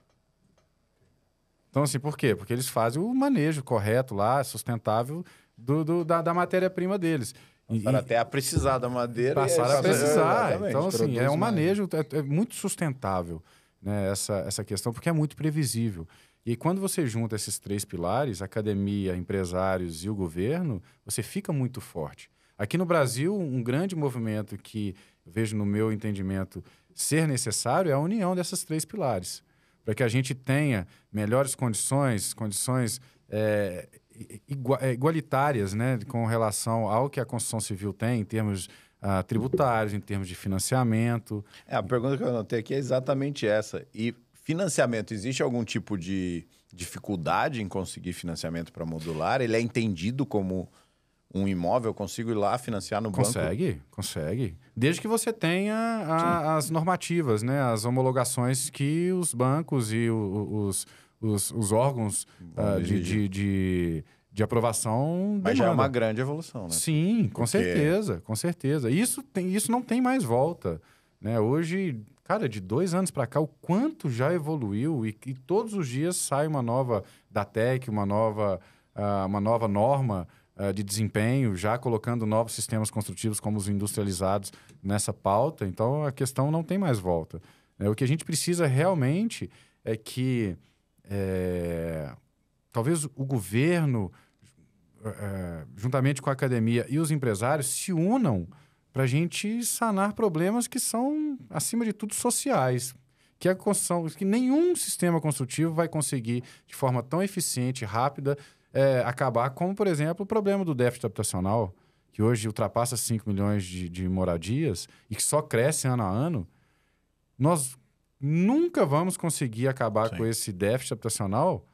Então, assim, por quê? Porque eles fazem o manejo correto lá, sustentável, da matéria-prima deles. Passaram até a precisar da madeira. Passaram a precisar. Exatamente. Então, assim, é um manejo muito sustentável, né, essa questão, porque é muito previsível. E quando você junta esses três pilares, academia, empresários e o governo, você fica muito forte. Aqui no Brasil, um grande movimento que eu vejo no meu entendimento ser necessário é a união desses três pilares, para que a gente tenha melhores condições igualitárias, né, com relação ao que a construção civil tem em termos tributários, em termos de financiamento. A pergunta que eu anotei aqui é exatamente essa. E financiamento, existe algum tipo de dificuldade em conseguir financiamento para modular? Ele é entendido como um imóvel? Eu consigo ir lá financiar no banco? Consegue. Desde que você tenha as normativas, né, as homologações que os bancos e os órgãos de aprovação Mas já é uma grande evolução, né? Sim, com certeza. Isso não tem mais volta, né? Hoje, cara, de 2 anos para cá, o quanto já evoluiu e todos os dias sai uma nova DATEC, uma nova norma de desempenho, já colocando novos sistemas construtivos como os industrializados nessa pauta. Então, a questão não tem mais volta. O que a gente precisa realmente é que talvez o governo, juntamente com a academia e os empresários, se unam para a gente sanar problemas que são, acima de tudo, sociais. Que a construção, que nenhum sistema construtivo vai conseguir, de forma tão eficiente e rápida, acabar com, por exemplo, o problema do déficit habitacional, que hoje ultrapassa 5 milhões de moradias e que só cresce ano a ano. Nós nunca vamos conseguir acabar com esse déficit habitacional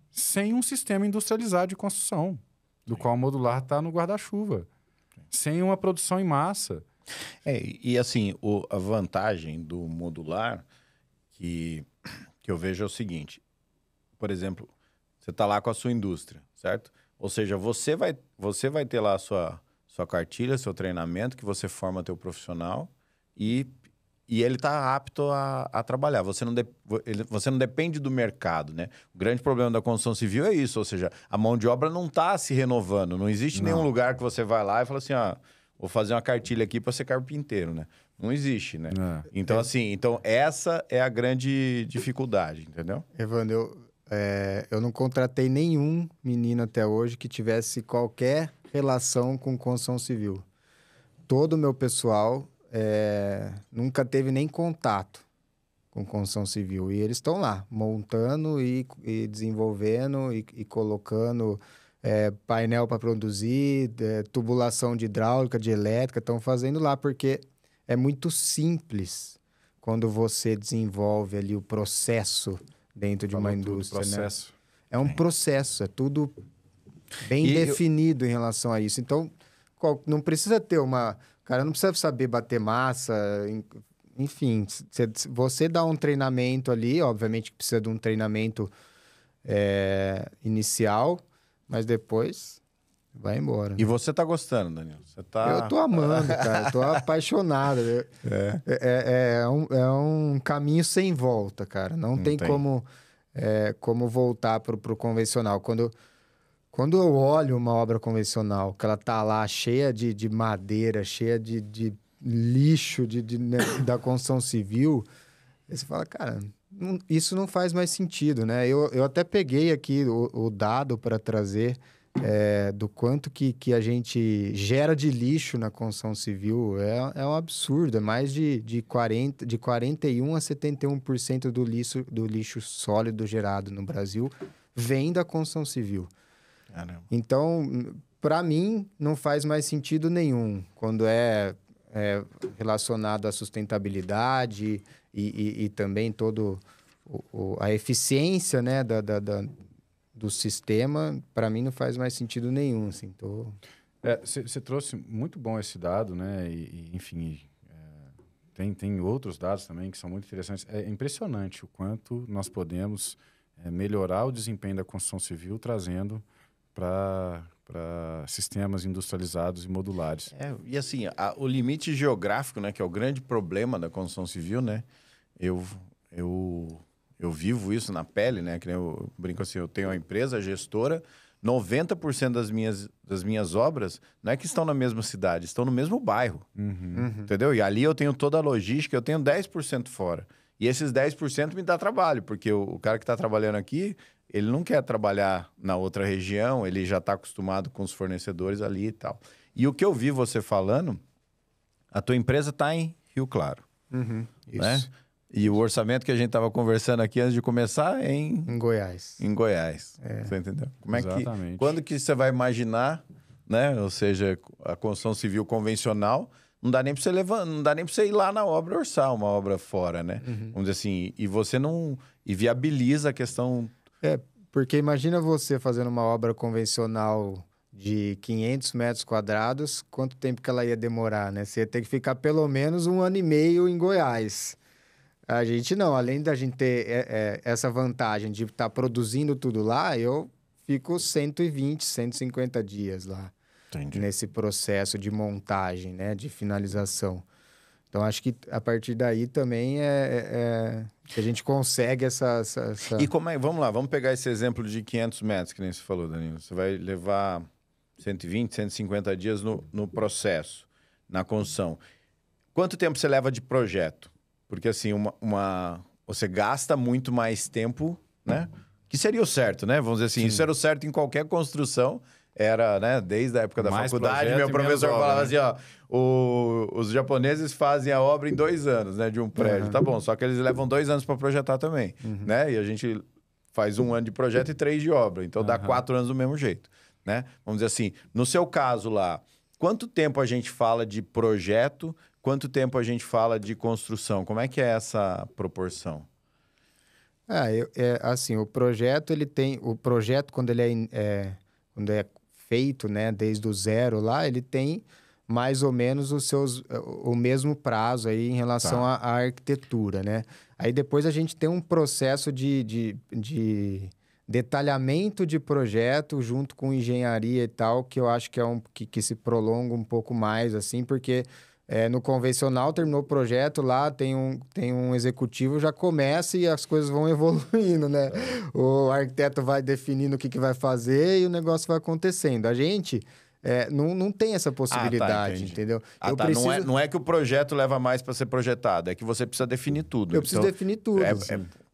sem um sistema industrializado de construção, do qual o modular está no guarda-chuva, sem uma produção em massa. E assim, a vantagem do modular que eu vejo é o seguinte, por exemplo, você está lá com a sua indústria, certo? Ou seja, você vai ter lá a sua cartilha, seu treinamento, que você forma teu profissional e ele está apto a trabalhar. Você não depende do mercado, né? O grande problema da construção civil é isso, ou seja, a mão de obra não está se renovando. Não existe nenhum lugar que você vai lá e fala assim, vou fazer uma cartilha aqui para ser carpinteiro, né? Não existe, né? Então, então essa é a grande dificuldade, entendeu? Evandro, eu não contratei nenhum menino até hoje que tivesse qualquer relação com construção civil. todo o meu pessoal nunca teve nem contato com construção civil. E eles estão lá, montando e desenvolvendo e colocando painel para produzir, tubulação de hidráulica, de elétrica, estão fazendo lá, porque é muito simples quando você desenvolve ali o processo dentro de uma indústria. Processo. Né? É um processo, é tudo bem definido em relação a isso. Então, não precisa ter uma... O cara não precisa saber bater massa, enfim. Você dá um treinamento ali, obviamente que precisa de um treinamento inicial, mas depois vai embora. E você tá gostando, Danilo? Eu tô amando, cara. Eu tô apaixonado. É um caminho sem volta, cara. Não tem como voltar pro convencional. Quando eu olho uma obra convencional, que ela tá lá cheia de madeira, cheia de lixo né, da construção civil, aí você fala, cara, isso não faz mais sentido, né? Eu até peguei aqui o dado para trazer do quanto que a gente gera de lixo na construção civil. É um absurdo, é mais de 41% a 71% do lixo sólido gerado no Brasil vem da construção civil. Caramba. Então, para mim, não faz mais sentido nenhum quando é relacionado à sustentabilidade e também todo a eficiência, né, do sistema. Para mim, não faz mais sentido nenhum. Assim, Você trouxe muito bom esse dado, né? Enfim, tem outros dados também que são muito interessantes. É impressionante o quanto nós podemos melhorar o desempenho da construção civil trazendo para sistemas industrializados e modulares. E assim, o limite geográfico, né, que é o grande problema da construção civil, né? Eu vivo isso na pele, né? Que eu brinco assim, eu tenho uma empresa gestora, 90% das minhas obras não é que estão na mesma cidade, estão no mesmo bairro. Entendeu? E ali eu tenho toda a logística, eu tenho 10% fora. E esses 10% me dá trabalho, porque o cara que está trabalhando aqui, ele não quer trabalhar na outra região, ele já está acostumado com os fornecedores ali e tal. E o que eu vi você falando, a tua empresa está em Rio Claro. Né? Isso. E o orçamento que a gente estava conversando aqui antes de começar é em Goiás. Em Goiás. Você entendeu? Exatamente. Quando que você vai imaginar, né? Ou seja, a construção civil convencional, não dá nem para você não dá nem para você ir lá na obra orçar uma obra fora, né? Vamos dizer assim, e você não viabiliza a questão. Porque imagina você fazendo uma obra convencional de 500 metros quadrados, quanto tempo que ela ia demorar, né? Você ia ter que ficar pelo menos 1 ano e meio em Goiás. A gente não, além da gente ter essa vantagem de estar produzindo tudo lá, eu fico 120, 150 dias lá. Entendi. Nesse processo de montagem, né? De finalização. Então, acho que a partir daí também que a gente consegue essa... E como é... Vamos lá, vamos pegar esse exemplo de 500 metros, que nem você falou, Danilo. Você vai levar 120, 150 dias no processo, na construção. Quanto tempo você leva de projeto? Porque, assim, você gasta muito mais tempo, né? Que seria o certo, né? Vamos dizer assim, isso era o certo em qualquer construção. Era, né? Desde a época da faculdade, meu professor falava assim, ó... Os japoneses fazem a obra em 2 anos, né? De um prédio. Tá bom, só que eles levam 2 anos para projetar também, né? E a gente faz 1 ano de projeto e 3 de obra. Então, dá 4 anos do mesmo jeito, né? Vamos dizer assim, no seu caso lá, quanto tempo a gente fala de projeto, quanto tempo a gente fala de construção? Como é que é essa proporção? Assim, o projeto, quando ele quando é feito, né, desde o zero lá, ele tem mais ou menos o mesmo prazo aí em relação à arquitetura, né? Aí depois a gente tem um processo de detalhamento de projeto junto com engenharia e tal, que eu acho que que se prolonga um pouco mais, assim, porque no convencional terminou o projeto lá, tem um executivo, já começa e as coisas vão evoluindo, né? O arquiteto vai definindo o que vai fazer e o negócio vai acontecendo. A gente... não tem essa possibilidade, entendeu? Não é que o projeto leva mais para ser projetado, é que você precisa definir tudo. Eu preciso definir tudo.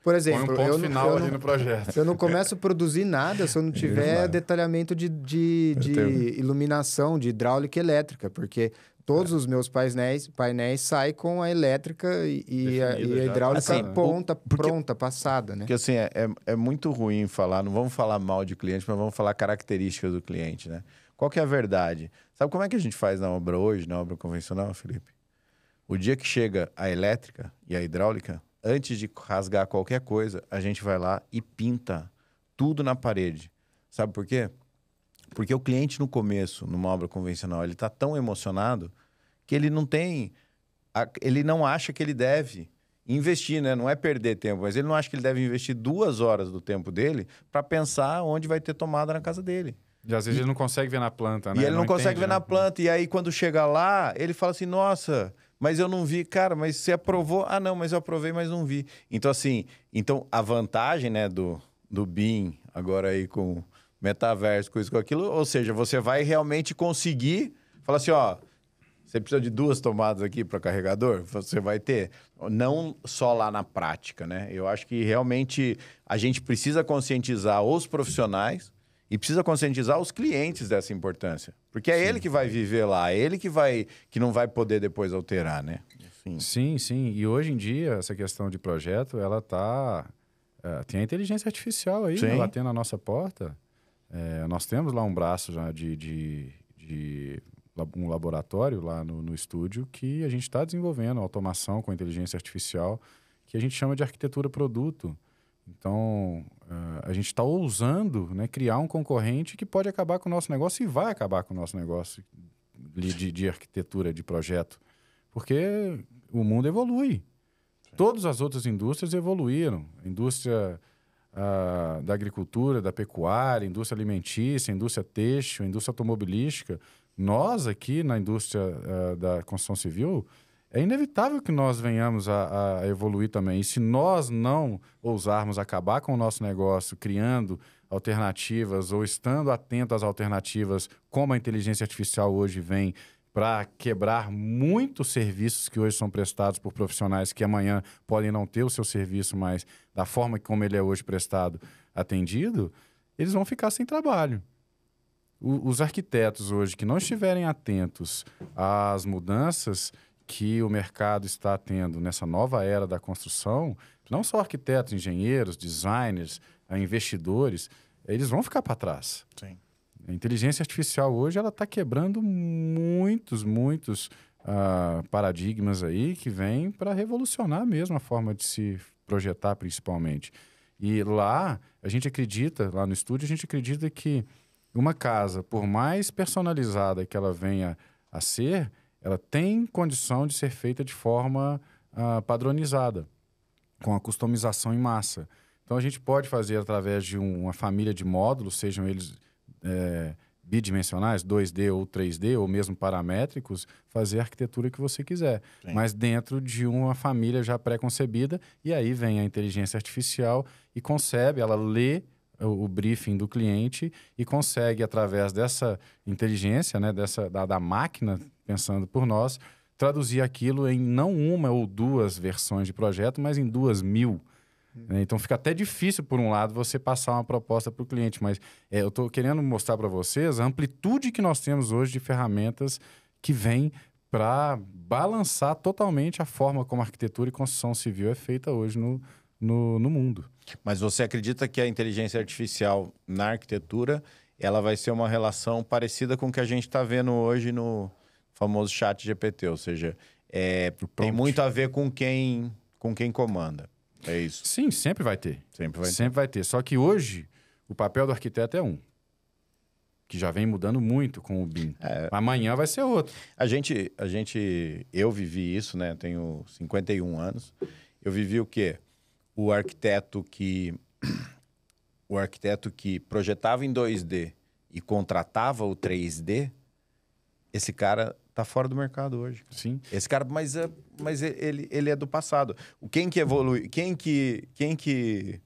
Por exemplo, põe um ponto final ali no projeto. Eu não começo a produzir nada se eu não tiver detalhamento de iluminação, de hidráulica e elétrica, porque Todos os meus painéis saem com a elétrica e a hidráulica assim, pronta, passada, né? Porque assim, é muito ruim falar, não vamos falar mal de cliente, mas vamos falar características do cliente, né? Qual que é a verdade? Sabe como é que a gente faz na obra hoje, na obra convencional, Felipe? O dia que chega a elétrica e a hidráulica, antes de rasgar qualquer coisa, a gente vai lá e pinta tudo na parede. Sabe por quê? Porque o cliente no começo, numa obra convencional, ele está tão emocionado que ele não tem... Ele não acha que ele deve investir, né? Não é perder tempo, mas ele não acha que ele deve investir 2 horas do tempo dele para pensar onde vai ter tomada na casa dele. E às vezes ele não consegue ver na planta, né? E ele não consegue entende, ver né? na planta. E aí, quando chega lá, ele fala assim, nossa, mas eu não vi. Cara, mas você aprovou? Ah, não, mas eu aprovei, mas não vi. Então, assim, a vantagem, né, do BIM, agora aí com metaverso, com isso, com aquilo, ou seja, você vai realmente conseguir falar assim, ó, você precisa de 2 tomadas aqui para carregador? Você vai ter. Não só lá na prática, né? Eu acho que realmente a gente precisa conscientizar os profissionais e precisa conscientizar os clientes dessa importância. Porque é ele que vai viver lá, é ele que não vai poder depois alterar, né? Sim, sim. E hoje em dia, essa questão de projeto, ela tem a inteligência artificial aí, né, batendo na nossa porta. Nós temos lá um braço já de um laboratório lá no estúdio que a gente está desenvolvendo automação com inteligência artificial, que a gente chama de arquitetura produto. Então, a gente está ousando, né, criar um concorrente que pode acabar com o nosso negócio e vai acabar com o nosso negócio de arquitetura, de projeto. Porque o mundo evolui. Sim. Todas as outras indústrias evoluíram. A indústria da agricultura, da pecuária, indústria alimentícia, indústria têxtil, indústria automobilística. Nós aqui na indústria da construção civil, é inevitável que nós venhamos a evoluir também. E se nós não ousarmos acabar com o nosso negócio, criando alternativas ou estando atento às alternativas, como a inteligência artificial hoje vem, para quebrar muitos serviços que hoje são prestados por profissionais que amanhã podem não ter o seu serviço, mas da forma como ele é hoje prestado, atendido, eles vão ficar sem trabalho. Os arquitetos hoje que não estiverem atentos às mudanças que o mercado está tendo nessa nova era da construção, não só arquitetos, engenheiros, designers, investidores, eles vão ficar para trás. Sim. A inteligência artificial hoje ela está quebrando muitos paradigmas aí que vêm para revolucionar mesmo a forma de se projetar, principalmente. E lá, lá no estúdio, a gente acredita que uma casa, por mais personalizada que ela venha a ser, ela tem condição de ser feita de forma padronizada, com a customização em massa. Então, a gente pode fazer através de uma família de módulos, sejam eles bidimensionais, 2D ou 3D, ou mesmo paramétricos, fazer a arquitetura que você quiser. Sim. Mas dentro de uma família já pré-concebida, e aí vem a inteligência artificial e concebe, ela lê o briefing do cliente e consegue, através dessa inteligência, né, da máquina, pensando por nós, traduzir aquilo em não 1 ou 2 versões de projeto, mas em 2.000. Então, fica até difícil, por um lado, você passar uma proposta para o cliente, mas eu estou querendo mostrar para vocês a amplitude que nós temos hoje de ferramentas que vêm para balançar totalmente a forma como a arquitetura e construção civil é feita hoje no mundo. Mas você acredita que a inteligência artificial na arquitetura ela vai ser uma relação parecida com o que a gente está vendo hoje no famoso chat GPT, ou seja, tem muito a ver com quem comanda. É isso. Sim, sempre vai ter. Sempre vai ter. Só que hoje, o papel do arquiteto é que já vem mudando muito com o BIM. Amanhã vai ser outro. Eu vivi isso, né? Tenho 51 anos. Eu vivi o quê? O arquiteto que projetava em 2D e contratava o 3D, esse cara tá fora do mercado hoje. Sim. Esse cara, mas ele é do passado. Quem que evolui? Quem que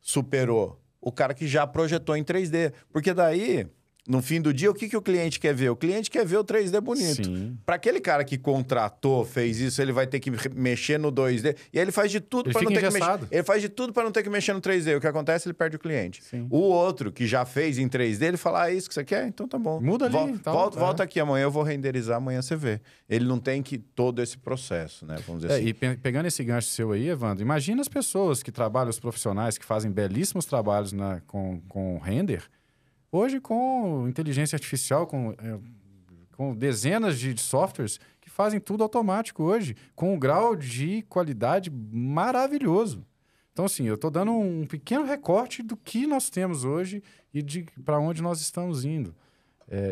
superou? O cara que já projetou em 3D. Porque daí no fim do dia, o que o cliente quer ver? O cliente quer ver o 3D bonito. Para aquele cara que contratou, fez isso, ele vai ter que mexer no 2D. E aí ele faz de tudo para não ter que mexer. Ele faz de tudo para não ter que mexer no 3D. O que acontece, ele perde o cliente. Sim. O outro, que já fez em 3D, ele fala, é isso que você quer? Então tá bom. Muda ali. Volta aqui, amanhã eu vou renderizar, amanhã você vê. Ele não tem que todo esse processo, né? Vamos dizer assim. E pegando esse gancho seu aí, Evandro, imagina as pessoas que trabalham, os profissionais que fazem belíssimos trabalhos com render. Hoje, com inteligência artificial, com dezenas de softwares que fazem tudo automático hoje, com um grau de qualidade maravilhoso. Então, assim, eu estou dando um pequeno recorte do que nós temos hoje e para onde nós estamos indo.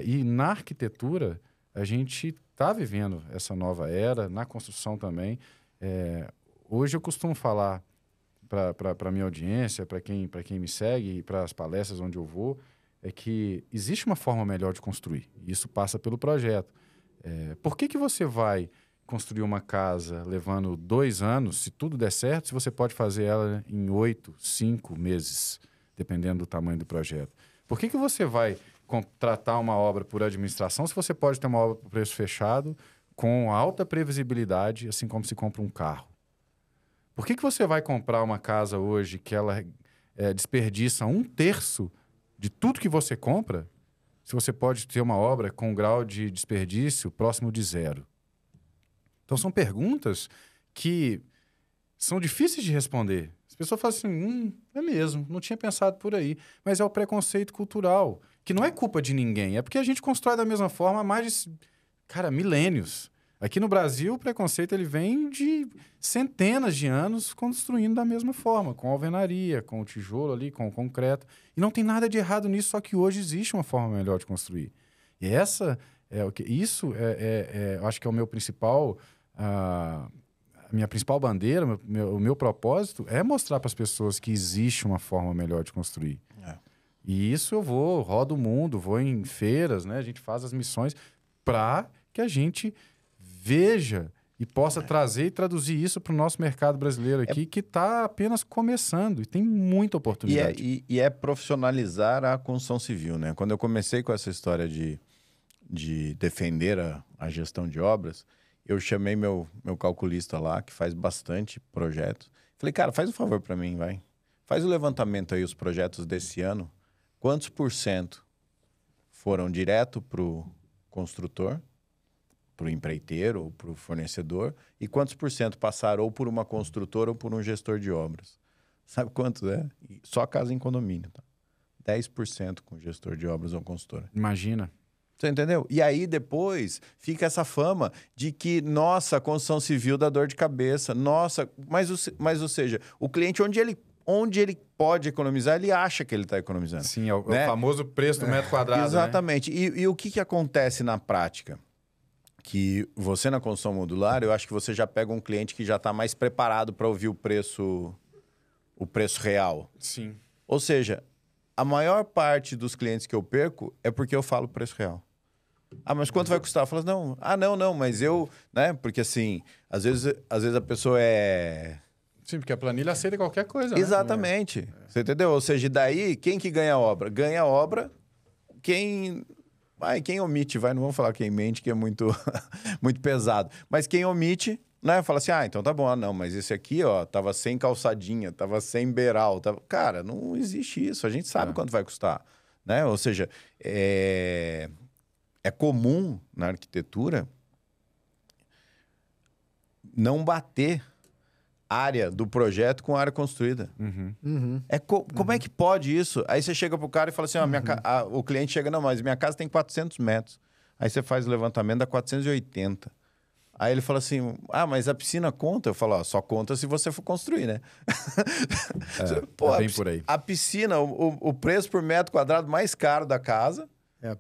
E na arquitetura, a gente está vivendo essa nova era, na construção também. Hoje eu costumo falar para a minha audiência, para quem me segue e para as palestras onde eu vou, é que existe uma forma melhor de construir. E isso passa pelo projeto. Por que você vai construir uma casa levando 2 anos, se tudo der certo, se você pode fazer ela em 8, 5 meses, dependendo do tamanho do projeto? Por que você vai contratar uma obra por administração se você pode ter uma obra por preço fechado com alta previsibilidade, assim como se compra um carro? Por que você vai comprar uma casa hoje que ela desperdiça 1/3 de tudo que você compra, se você pode ter uma obra com um grau de desperdício próximo de 0? Então, são perguntas que são difíceis de responder. As pessoas falam assim, é mesmo, não tinha pensado por aí. Mas é o preconceito cultural, que não é culpa de ninguém, é porque a gente constrói da mesma forma há mais de, milênios. Aqui no Brasil, o preconceito ele vem de centenas de anos construindo da mesma forma, com alvenaria, com o tijolo ali, com o concreto. E não tem nada de errado nisso, só que hoje existe uma forma melhor de construir. E eu acho que é o meu principal, a minha principal bandeira, o meu propósito é mostrar para as pessoas que existe uma forma melhor de construir. E isso rodo o mundo, vou em feiras, né? A gente faz as missões para que a gente veja e possa trazer e traduzir isso para o nosso mercado brasileiro aqui, que está apenas começando e tem muita oportunidade. E é profissionalizar a construção civil, né? Quando eu comecei com essa história de defender a gestão de obras, eu chamei meu calculista lá, que faz bastante projetos. Falei, cara, faz um favor para mim, vai. Faz o levantamento aí, os projetos desse ano. Quantos % foram direto para o construtor, para o empreiteiro ou para o fornecedor, e quantos % passaram ou por uma construtora ou por um gestor de obras? Sabe quantos é? Só casa em condomínio, tá? 10% com gestor de obras ou consultora. Imagina. Você entendeu? E aí depois fica essa fama de que, nossa, a construção civil dá dor de cabeça, nossa, mas ou seja, o cliente, onde ele pode economizar, ele acha que ele está economizando. Sim, é o famoso preço do metro quadrado. Exatamente. Né? E o que acontece na prática? Que você na construção modular, eu acho que você já pega um cliente que já está mais preparado para ouvir o preço real. Sim. Ou seja, a maior parte dos clientes que eu perco é porque eu falo o preço real. Ah, mas quanto vai custar? Eu falo, não, mas eu... né? Porque assim, às vezes a pessoa é... Sim, porque a planilha aceita qualquer coisa, Exatamente. Né? Você entendeu? Ou seja, daí, quem que ganha a obra? Ganha a obra quem omite, não vamos falar quem mente, que é muito, muito pesado. Mas quem omite, né? Fala assim, então tá bom. Não, mas esse aqui, tava sem calçadinha, tava sem beiral. Cara, não existe isso. A gente sabe quanto vai custar, né? Ou seja, é comum na arquitetura não bater área do projeto com área construída. Como é que pode isso? Aí você chega pro cara e fala assim, o cliente chega, não, mas minha casa tem 400 metros. Aí você faz o levantamento, dá 480. Aí ele fala assim, mas a piscina conta? Eu falo, só conta se você for construir, né? Bem por aí. A piscina, o preço por metro quadrado mais caro da casa,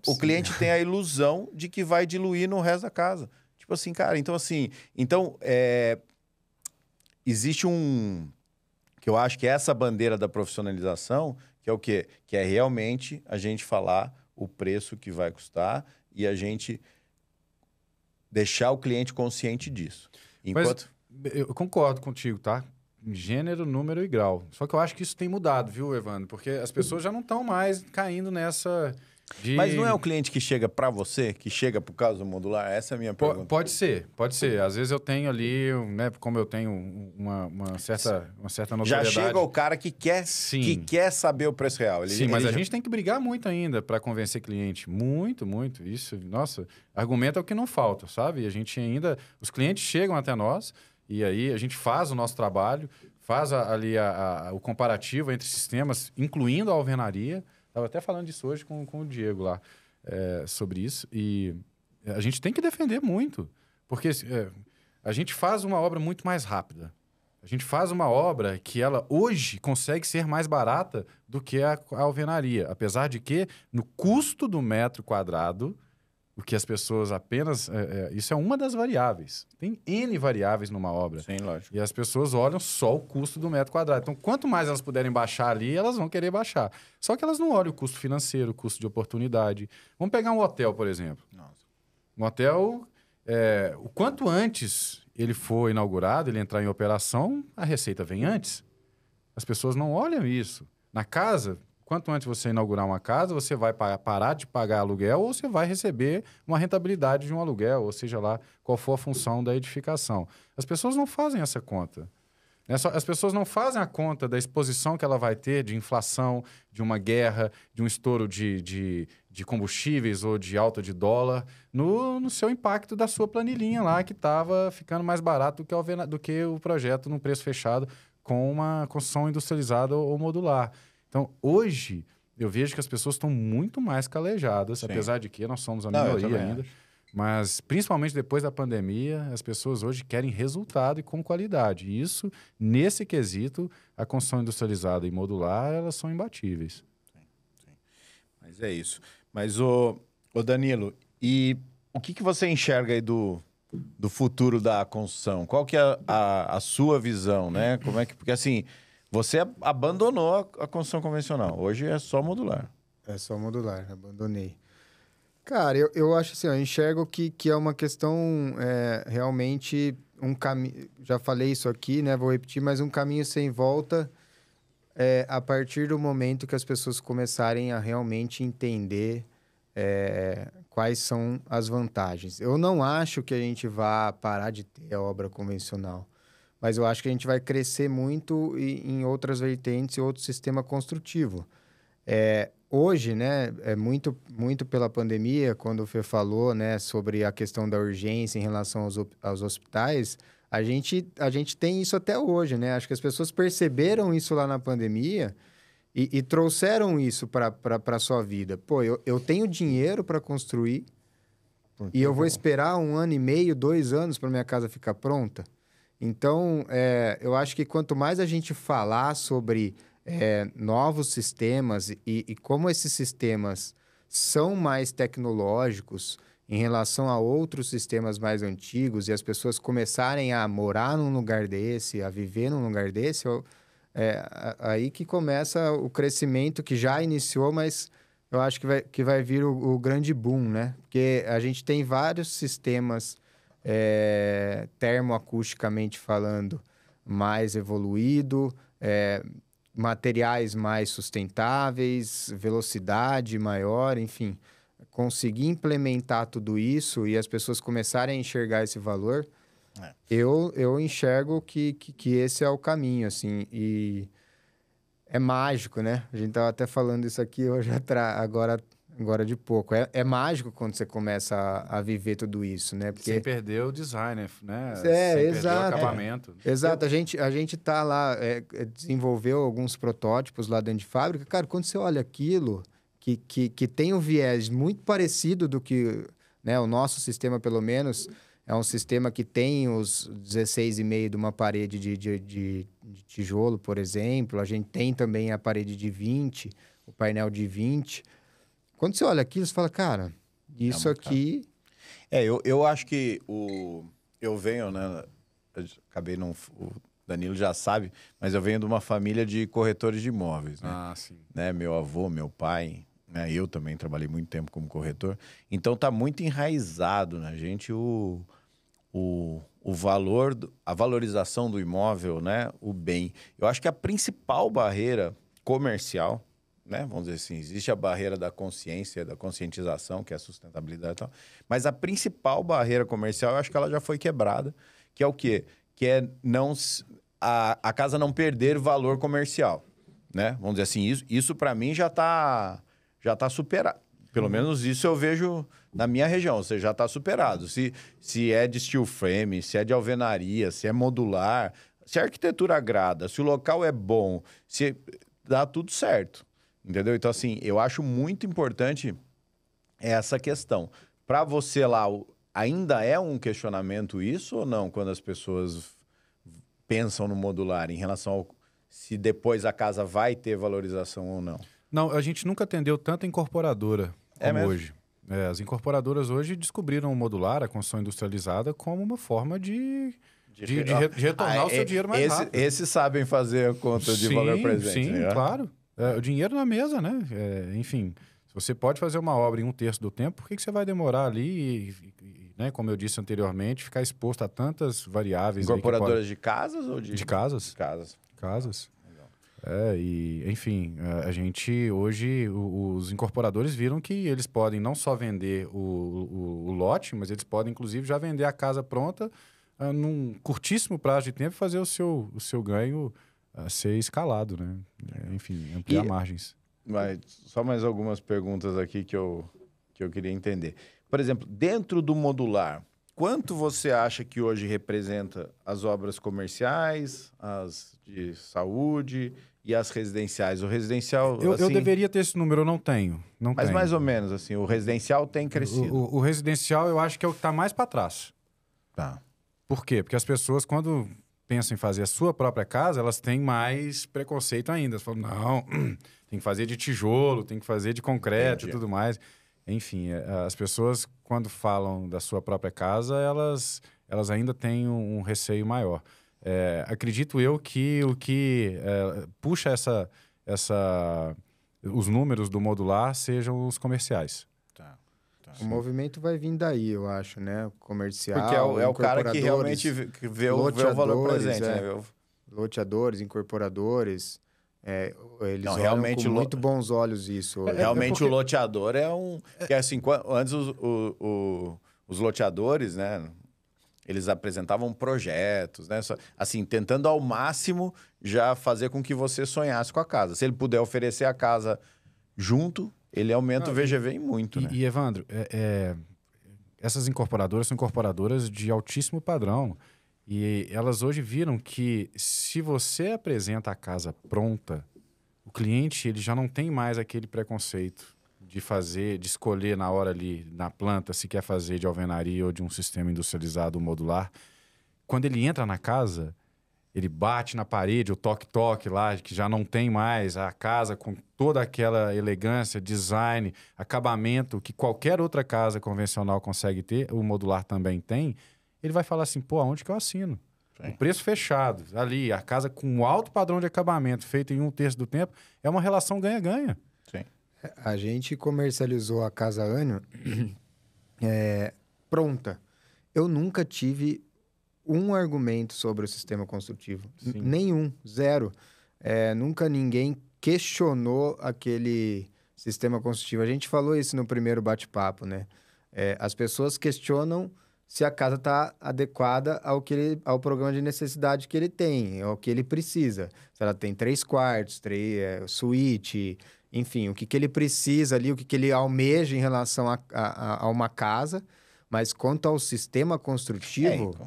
o cliente tem a ilusão de que vai diluir no resto da casa. Tipo assim, cara, existe que eu acho que é essa bandeira da profissionalização, que é o quê? Que é realmente a gente falar o preço que vai custar e a gente deixar o cliente consciente disso. Mas eu concordo contigo, tá? Gênero, número e grau. Só que eu acho que isso tem mudado, viu, Evandro? Porque as pessoas já não estão mais caindo nessa Mas não é o cliente que chega para você, que chega por causa do modular? Essa é a minha pergunta. Pode ser. Às vezes eu tenho ali, né, como eu tenho uma certa notoriedade. Já chega o cara que quer saber o preço real. Mas a gente tem que brigar muito ainda para convencer cliente. Muito, muito. Isso, nossa, argumento é o que não falta, sabe? A gente ainda... Os clientes chegam até nós e aí a gente faz o nosso trabalho, faz ali o comparativo entre sistemas, incluindo a alvenaria. Estava até falando disso hoje com o Diego lá, sobre isso. E a gente tem que defender muito, porque a gente faz uma obra muito mais rápida. A gente faz uma obra que ela hoje consegue ser mais barata do que a alvenaria. Apesar de que, no custo do metro quadrado, o que as pessoas apenas... isso é uma das variáveis. Tem N variáveis numa obra. Sim, lógico. E as pessoas olham só o custo do metro quadrado. Então, quanto mais elas puderem baixar ali, elas vão querer baixar. Só que elas não olham o custo financeiro, o custo de oportunidade. Vamos pegar um hotel, por exemplo. Nossa. Um hotel, o quanto antes ele for inaugurado, ele entrar em operação, a receita vem antes. As pessoas não olham isso. Na casa... Quanto antes você inaugurar uma casa, você vai parar de pagar aluguel ou você vai receber uma rentabilidade de um aluguel, ou seja lá, qual for a função da edificação. As pessoas não fazem essa conta. As pessoas não fazem a conta da exposição que ela vai ter de inflação, de uma guerra, de um estouro de combustíveis ou de alta de dólar, no seu impacto da sua planilhinha lá, que estava ficando mais barato do que o projeto num preço fechado com uma construção industrializada ou modular. Então, hoje, eu vejo que as pessoas estão muito mais calejadas, Sim. apesar de que nós somos a minoria ainda. Acho. Mas, principalmente depois da pandemia, as pessoas hoje querem resultado e com qualidade. E isso, nesse quesito, a construção industrializada e modular, elas são imbatíveis. Sim. Mas é isso. Mas, ô Danilo, e o que você enxerga aí do futuro da construção? Qual que é a sua visão, né? Como é que... Porque, assim... Você abandonou a construção convencional. Hoje é só modular. É só modular, abandonei. Cara, eu acho assim, eu enxergo que é uma questão realmente um caminho... Já falei isso aqui, né? Vou repetir, mas um caminho sem volta a partir do momento que as pessoas começarem a realmente entender quais são as vantagens. Eu não acho que a gente vá parar de ter a obra convencional. Mas eu acho que a gente vai crescer muito em outras vertentes e outro sistema construtivo. Hoje, né, muito pela pandemia, quando o Fê falou, né, sobre a questão da urgência em relação aos hospitais, a gente tem isso até hoje, né? Acho que as pessoas perceberam isso lá na pandemia e trouxeram isso para a sua vida. Pô, eu tenho dinheiro para construir e eu vou esperar 1 ano e meio, 2 anos para minha casa ficar pronta? Então, eu acho que quanto mais a gente falar sobre novos sistemas e como esses sistemas são mais tecnológicos em relação a outros sistemas mais antigos e as pessoas começarem a morar num lugar desse, a viver num lugar desse, aí que começa o crescimento que já iniciou, mas eu acho que vai vir o grande boom, né? Porque a gente tem vários sistemas... termoacusticamente falando, mais evoluído, materiais mais sustentáveis, velocidade maior, enfim. Conseguir implementar tudo isso e as pessoas começarem a enxergar esse valor, eu enxergo que esse é o caminho, assim. E é mágico, né? A gente estava até falando isso aqui hoje agora de pouco. É mágico quando você começa a viver tudo isso, né? Porque... Sem perder o design, né? Sem exato. Perder o acabamento. Exato. A gente tá lá, desenvolveu alguns protótipos lá dentro de fábrica. Cara, quando você olha aquilo, que tem um viés muito parecido do que... né, o nosso sistema, pelo menos, é um sistema que tem os 16,5 de uma parede de tijolo, por exemplo. A gente tem também a parede de 20, o painel de 20... Quando você olha aquilo, você fala, cara, isso aqui... Eu acho que eu venho, né? Acabei não... O Danilo já sabe, mas eu venho de uma família de corretores de imóveis, né? Ah, sim. Né? Meu avô, meu pai, né? Eu também trabalhei muito tempo como corretor. Então, tá muito enraizado na gente o valor, a valorização do imóvel, né? O bem. Eu acho que a principal barreira comercial né? Vamos dizer assim, existe a barreira da consciência, da conscientização, que é a sustentabilidade e tal. Mas a principal barreira comercial, eu acho que ela já foi quebrada, que é o quê? Que é a casa não perder valor comercial, né? Vamos dizer assim, isso para mim já tá superado. Pelo menos isso eu vejo na minha região, ou seja, já está superado. Se é de steel frame, se é de alvenaria, se é modular, se a arquitetura agrada, se o local é bom, se dá tudo certo, entendeu? Então, assim, eu acho muito importante essa questão. Para você lá, ainda é um questionamento isso ou não, quando as pessoas pensam no modular, em relação ao se depois a casa vai ter valorização ou não? Não, a gente nunca atendeu tanta incorporadora como mesmo? hoje. As incorporadoras hoje descobriram o modular, a construção industrializada, como uma forma de retornar o seu dinheiro mais rápido. Esses sabem fazer a conta de valor presente. Sim, né? claro. O dinheiro na mesa, né? Enfim, se você pode fazer uma obra em 1/3 do tempo, por que você vai demorar ali né, como eu disse anteriormente, ficar exposto a tantas variáveis? Incorporadoras de casas ou de... De casas. De casas. Casas. Enfim, a gente hoje, os incorporadores viram que eles podem não só vender o lote, mas eles podem inclusive já vender a casa pronta num curtíssimo prazo de tempo e fazer o seu ganho ser escalado, né? Enfim, ampliar margens. Mas só mais algumas perguntas aqui que eu queria entender. Por exemplo, dentro do modular, quanto você acha que hoje representa as obras comerciais, as de saúde e as residenciais? O residencial, eu deveria ter esse número, eu não tenho. Mas mais ou menos, assim, o residencial tem crescido. O residencial eu acho que é o que está mais para trás. Tá. Por quê? Porque as pessoas, quando pensam em fazer a sua própria casa, elas têm mais preconceito ainda. Elas falam, não, tem que fazer de tijolo, tem que fazer de concreto e tudo mais. Enfim, as pessoas, quando falam da sua própria casa, elas ainda têm um receio maior. Acredito eu que o que puxa os números do modular sejam os comerciais. Tá. O movimento vai vir daí, eu acho, né? O comercial, porque é o cara que realmente vê o valor presente. Né? Loteadores, incorporadores... eles olham realmente com muito bons olhos isso. Hoje. Realmente o loteador é um... Que assim, antes os loteadores, né? Eles apresentavam projetos, né? Assim, tentando ao máximo já fazer com que você sonhasse com a casa. Se ele puder oferecer a casa junto, ele aumenta o VGV em muito, né? E Evandro, essas incorporadoras são incorporadoras de altíssimo padrão. E elas hoje viram que se você apresenta a casa pronta, o cliente ele já não tem mais aquele preconceito de escolher na hora ali, na planta, se quer fazer de alvenaria ou de um sistema industrializado modular. Quando ele entra na casa, ele bate na parede, o toque-toque lá, que já não tem mais a casa com toda aquela elegância, design, acabamento que qualquer outra casa convencional consegue ter, o modular também tem. Ele vai falar assim, pô, aonde que eu assino? Sim. O preço fechado, ali, a casa com alto padrão de acabamento, feito em 1/3 do tempo, é uma relação ganha-ganha. Sim. A gente comercializou a Casa Ânio pronta. Eu nunca tive um argumento sobre o sistema construtivo. Nenhum, zero. Nunca ninguém questionou aquele sistema construtivo. A gente falou isso no primeiro bate-papo, né? As pessoas questionam se a casa está adequada ao programa de necessidade que ele tem, ao que ele precisa. Se ela tem 3 quartos, suíte, enfim, o que ele precisa ali, o que ele almeja em relação a uma casa. Mas quanto ao sistema construtivo,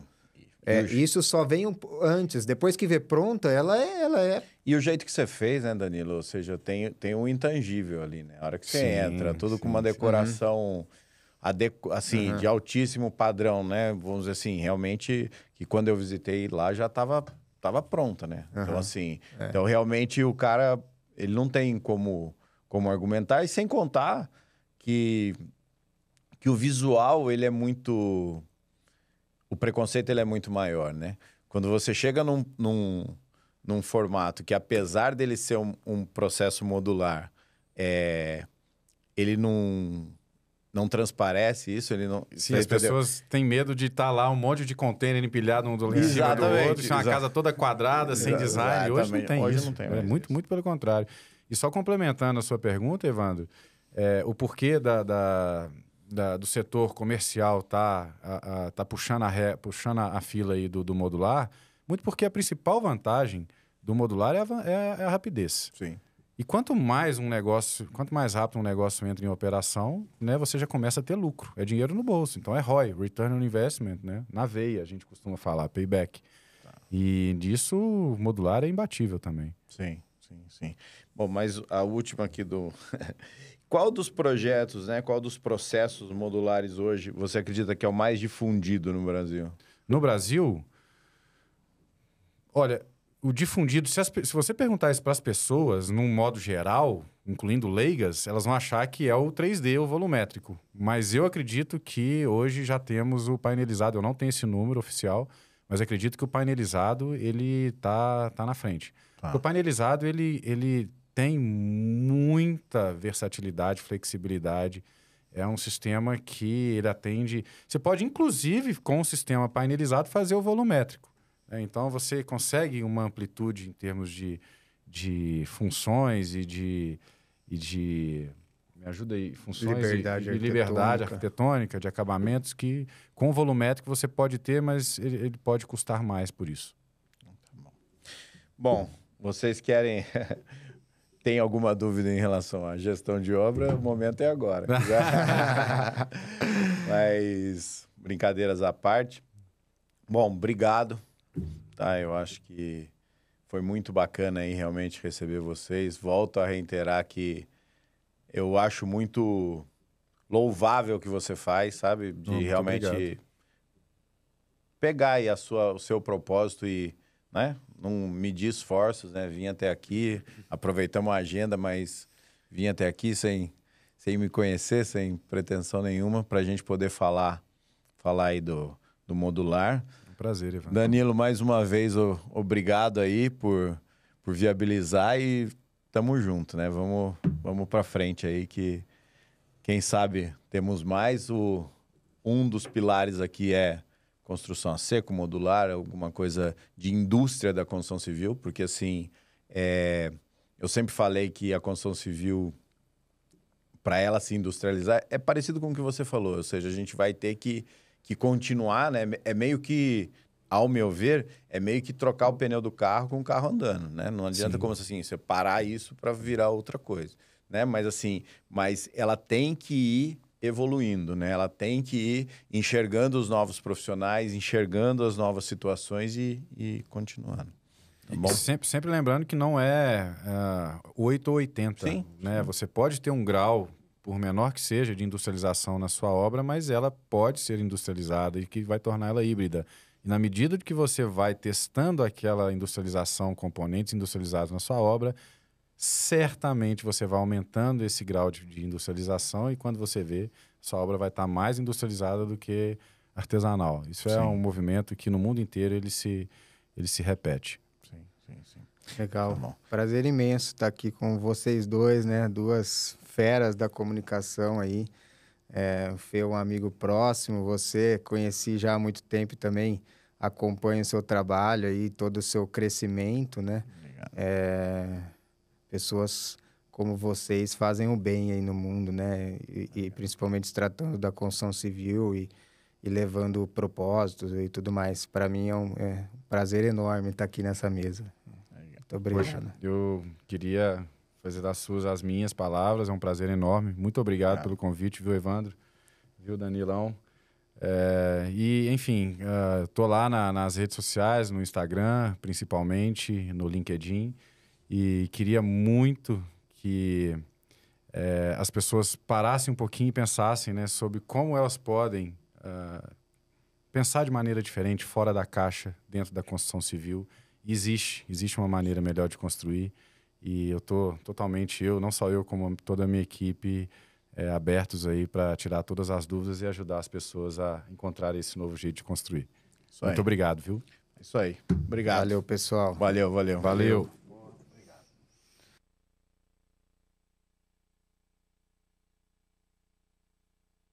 isso só vem antes. Depois que vê pronta, ela é... E o jeito que você fez, né, Danilo? Ou seja, tem um intangível ali, né? A hora que você entra, tudo com uma decoração... assim, de altíssimo padrão, né? Vamos dizer assim, realmente, que quando eu visitei lá já estava pronta, né? Então, assim, então realmente o cara, ele não tem como argumentar, e sem contar que o visual, ele é muito... O preconceito, ele é muito maior, né? Quando você chega num formato que, apesar dele ser um processo modular, ele não transparece isso, ele não... Sim, as pessoas têm medo de estar lá um monte de container empilhado um em cima do outro, uma casa toda quadrada, sem design. Hoje não tem isso. Muito pelo contrário. E só complementando a sua pergunta, Evandro, o porquê do setor comercial tá puxando a fila aí do modular, muito porque a principal vantagem do modular é a rapidez. Sim. E quanto mais rápido um negócio entra em operação, né, você já começa a ter lucro. É dinheiro no bolso. Então é ROI, Return on Investment, né? Na veia, a gente costuma falar, payback. Tá. E disso, o modular é imbatível também. Sim. Bom, mas a última aqui do... Qual dos projetos, né? Qual dos processos modulares hoje você acredita que é o mais difundido no Brasil? No Brasil, olha, o difundido, se você perguntar isso para as pessoas, num modo geral, incluindo leigas, elas vão achar que é o 3D, o volumétrico. Mas eu acredito que hoje já temos o painelizado. Eu não tenho esse número oficial, mas acredito que o painelizado, ele tá na frente. Tá. O painelizado, ele tem muita versatilidade, flexibilidade. É um sistema que ele atende... Você pode, inclusive, com o sistema painelizado, fazer o volumétrico. Então, você consegue uma amplitude em termos de funções e de me ajuda aí, funções de liberdade arquitetônica, de acabamentos, que com o volumétrico você pode ter, mas ele pode custar mais por isso. Bom, vocês querem... Tem alguma dúvida em relação à gestão de obra? O momento é agora. Mas, brincadeiras à parte. Bom, obrigado. Tá, eu acho que foi muito bacana aí realmente receber vocês. Volto a reiterar que eu acho muito louvável o que você faz, sabe? De realmente obrigado. Pegar aí o seu propósito e, né? Não medir esforços, né? Vim até aqui, aproveitamos a agenda, mas vim até aqui sem me conhecer, sem pretensão nenhuma, para a gente poder falar aí do modular. Prazer, Evandro. Danilo, mais uma vez, obrigado aí por viabilizar e tamo junto, né? Vamos para frente aí, que quem sabe temos mais. Um dos pilares aqui é construção a seco, modular, alguma coisa de indústria da construção civil, porque assim, eu sempre falei que a construção civil, para ela se industrializar, é parecido com o que você falou, ou seja, a gente vai ter que continuar, né? É meio que, ao meu ver, é meio que trocar o pneu do carro com o carro andando, né? Não adianta como assim, você parar isso para virar outra coisa, né? Mas ela tem que ir evoluindo, né? Ela tem que ir enxergando os novos profissionais, enxergando as novas situações e continuando. Tá bom? Sempre lembrando que não é 8 ou 80, sim, né? sim. Você pode ter um grau, por menor que seja, de industrialização na sua obra, mas ela pode ser industrializada e que vai tornar ela híbrida. E na medida que você vai testando aquela industrialização, componentes industrializados na sua obra, certamente você vai aumentando esse grau de industrialização e quando você vê, sua obra vai estar mais industrializada do que artesanal. Isso é um movimento que no mundo inteiro ele se repete. Sim. Legal. Tá bom. Prazer imenso estar aqui com vocês dois, né? Duas feras da comunicação aí. O Fê é um amigo próximo, você conheci já há muito tempo e também acompanho o seu trabalho aí, todo o seu crescimento, né? Obrigado. Pessoas como vocês fazem o bem aí no mundo, né? E principalmente se tratando da construção civil e levando propósitos e tudo mais. Para mim é um prazer enorme estar aqui nessa mesa. Muito obrigado. Poxa, eu queria fazer das suas as minhas palavras, é um prazer enorme. Muito obrigado pelo convite, viu, Evandro? Viu, Danilão? Enfim, tô lá nas redes sociais, no Instagram, principalmente, no LinkedIn. E queria muito que as pessoas parassem um pouquinho e pensassem, né, sobre como elas podem pensar de maneira diferente, fora da caixa, dentro da construção civil. E existe uma maneira melhor de construir. E eu estou totalmente, não só eu, como toda a minha equipe, abertos aí para tirar todas as dúvidas e ajudar as pessoas a encontrar esse novo jeito de construir. Muito obrigado, viu? Isso aí. Obrigado. Valeu, pessoal. Valeu. Valeu.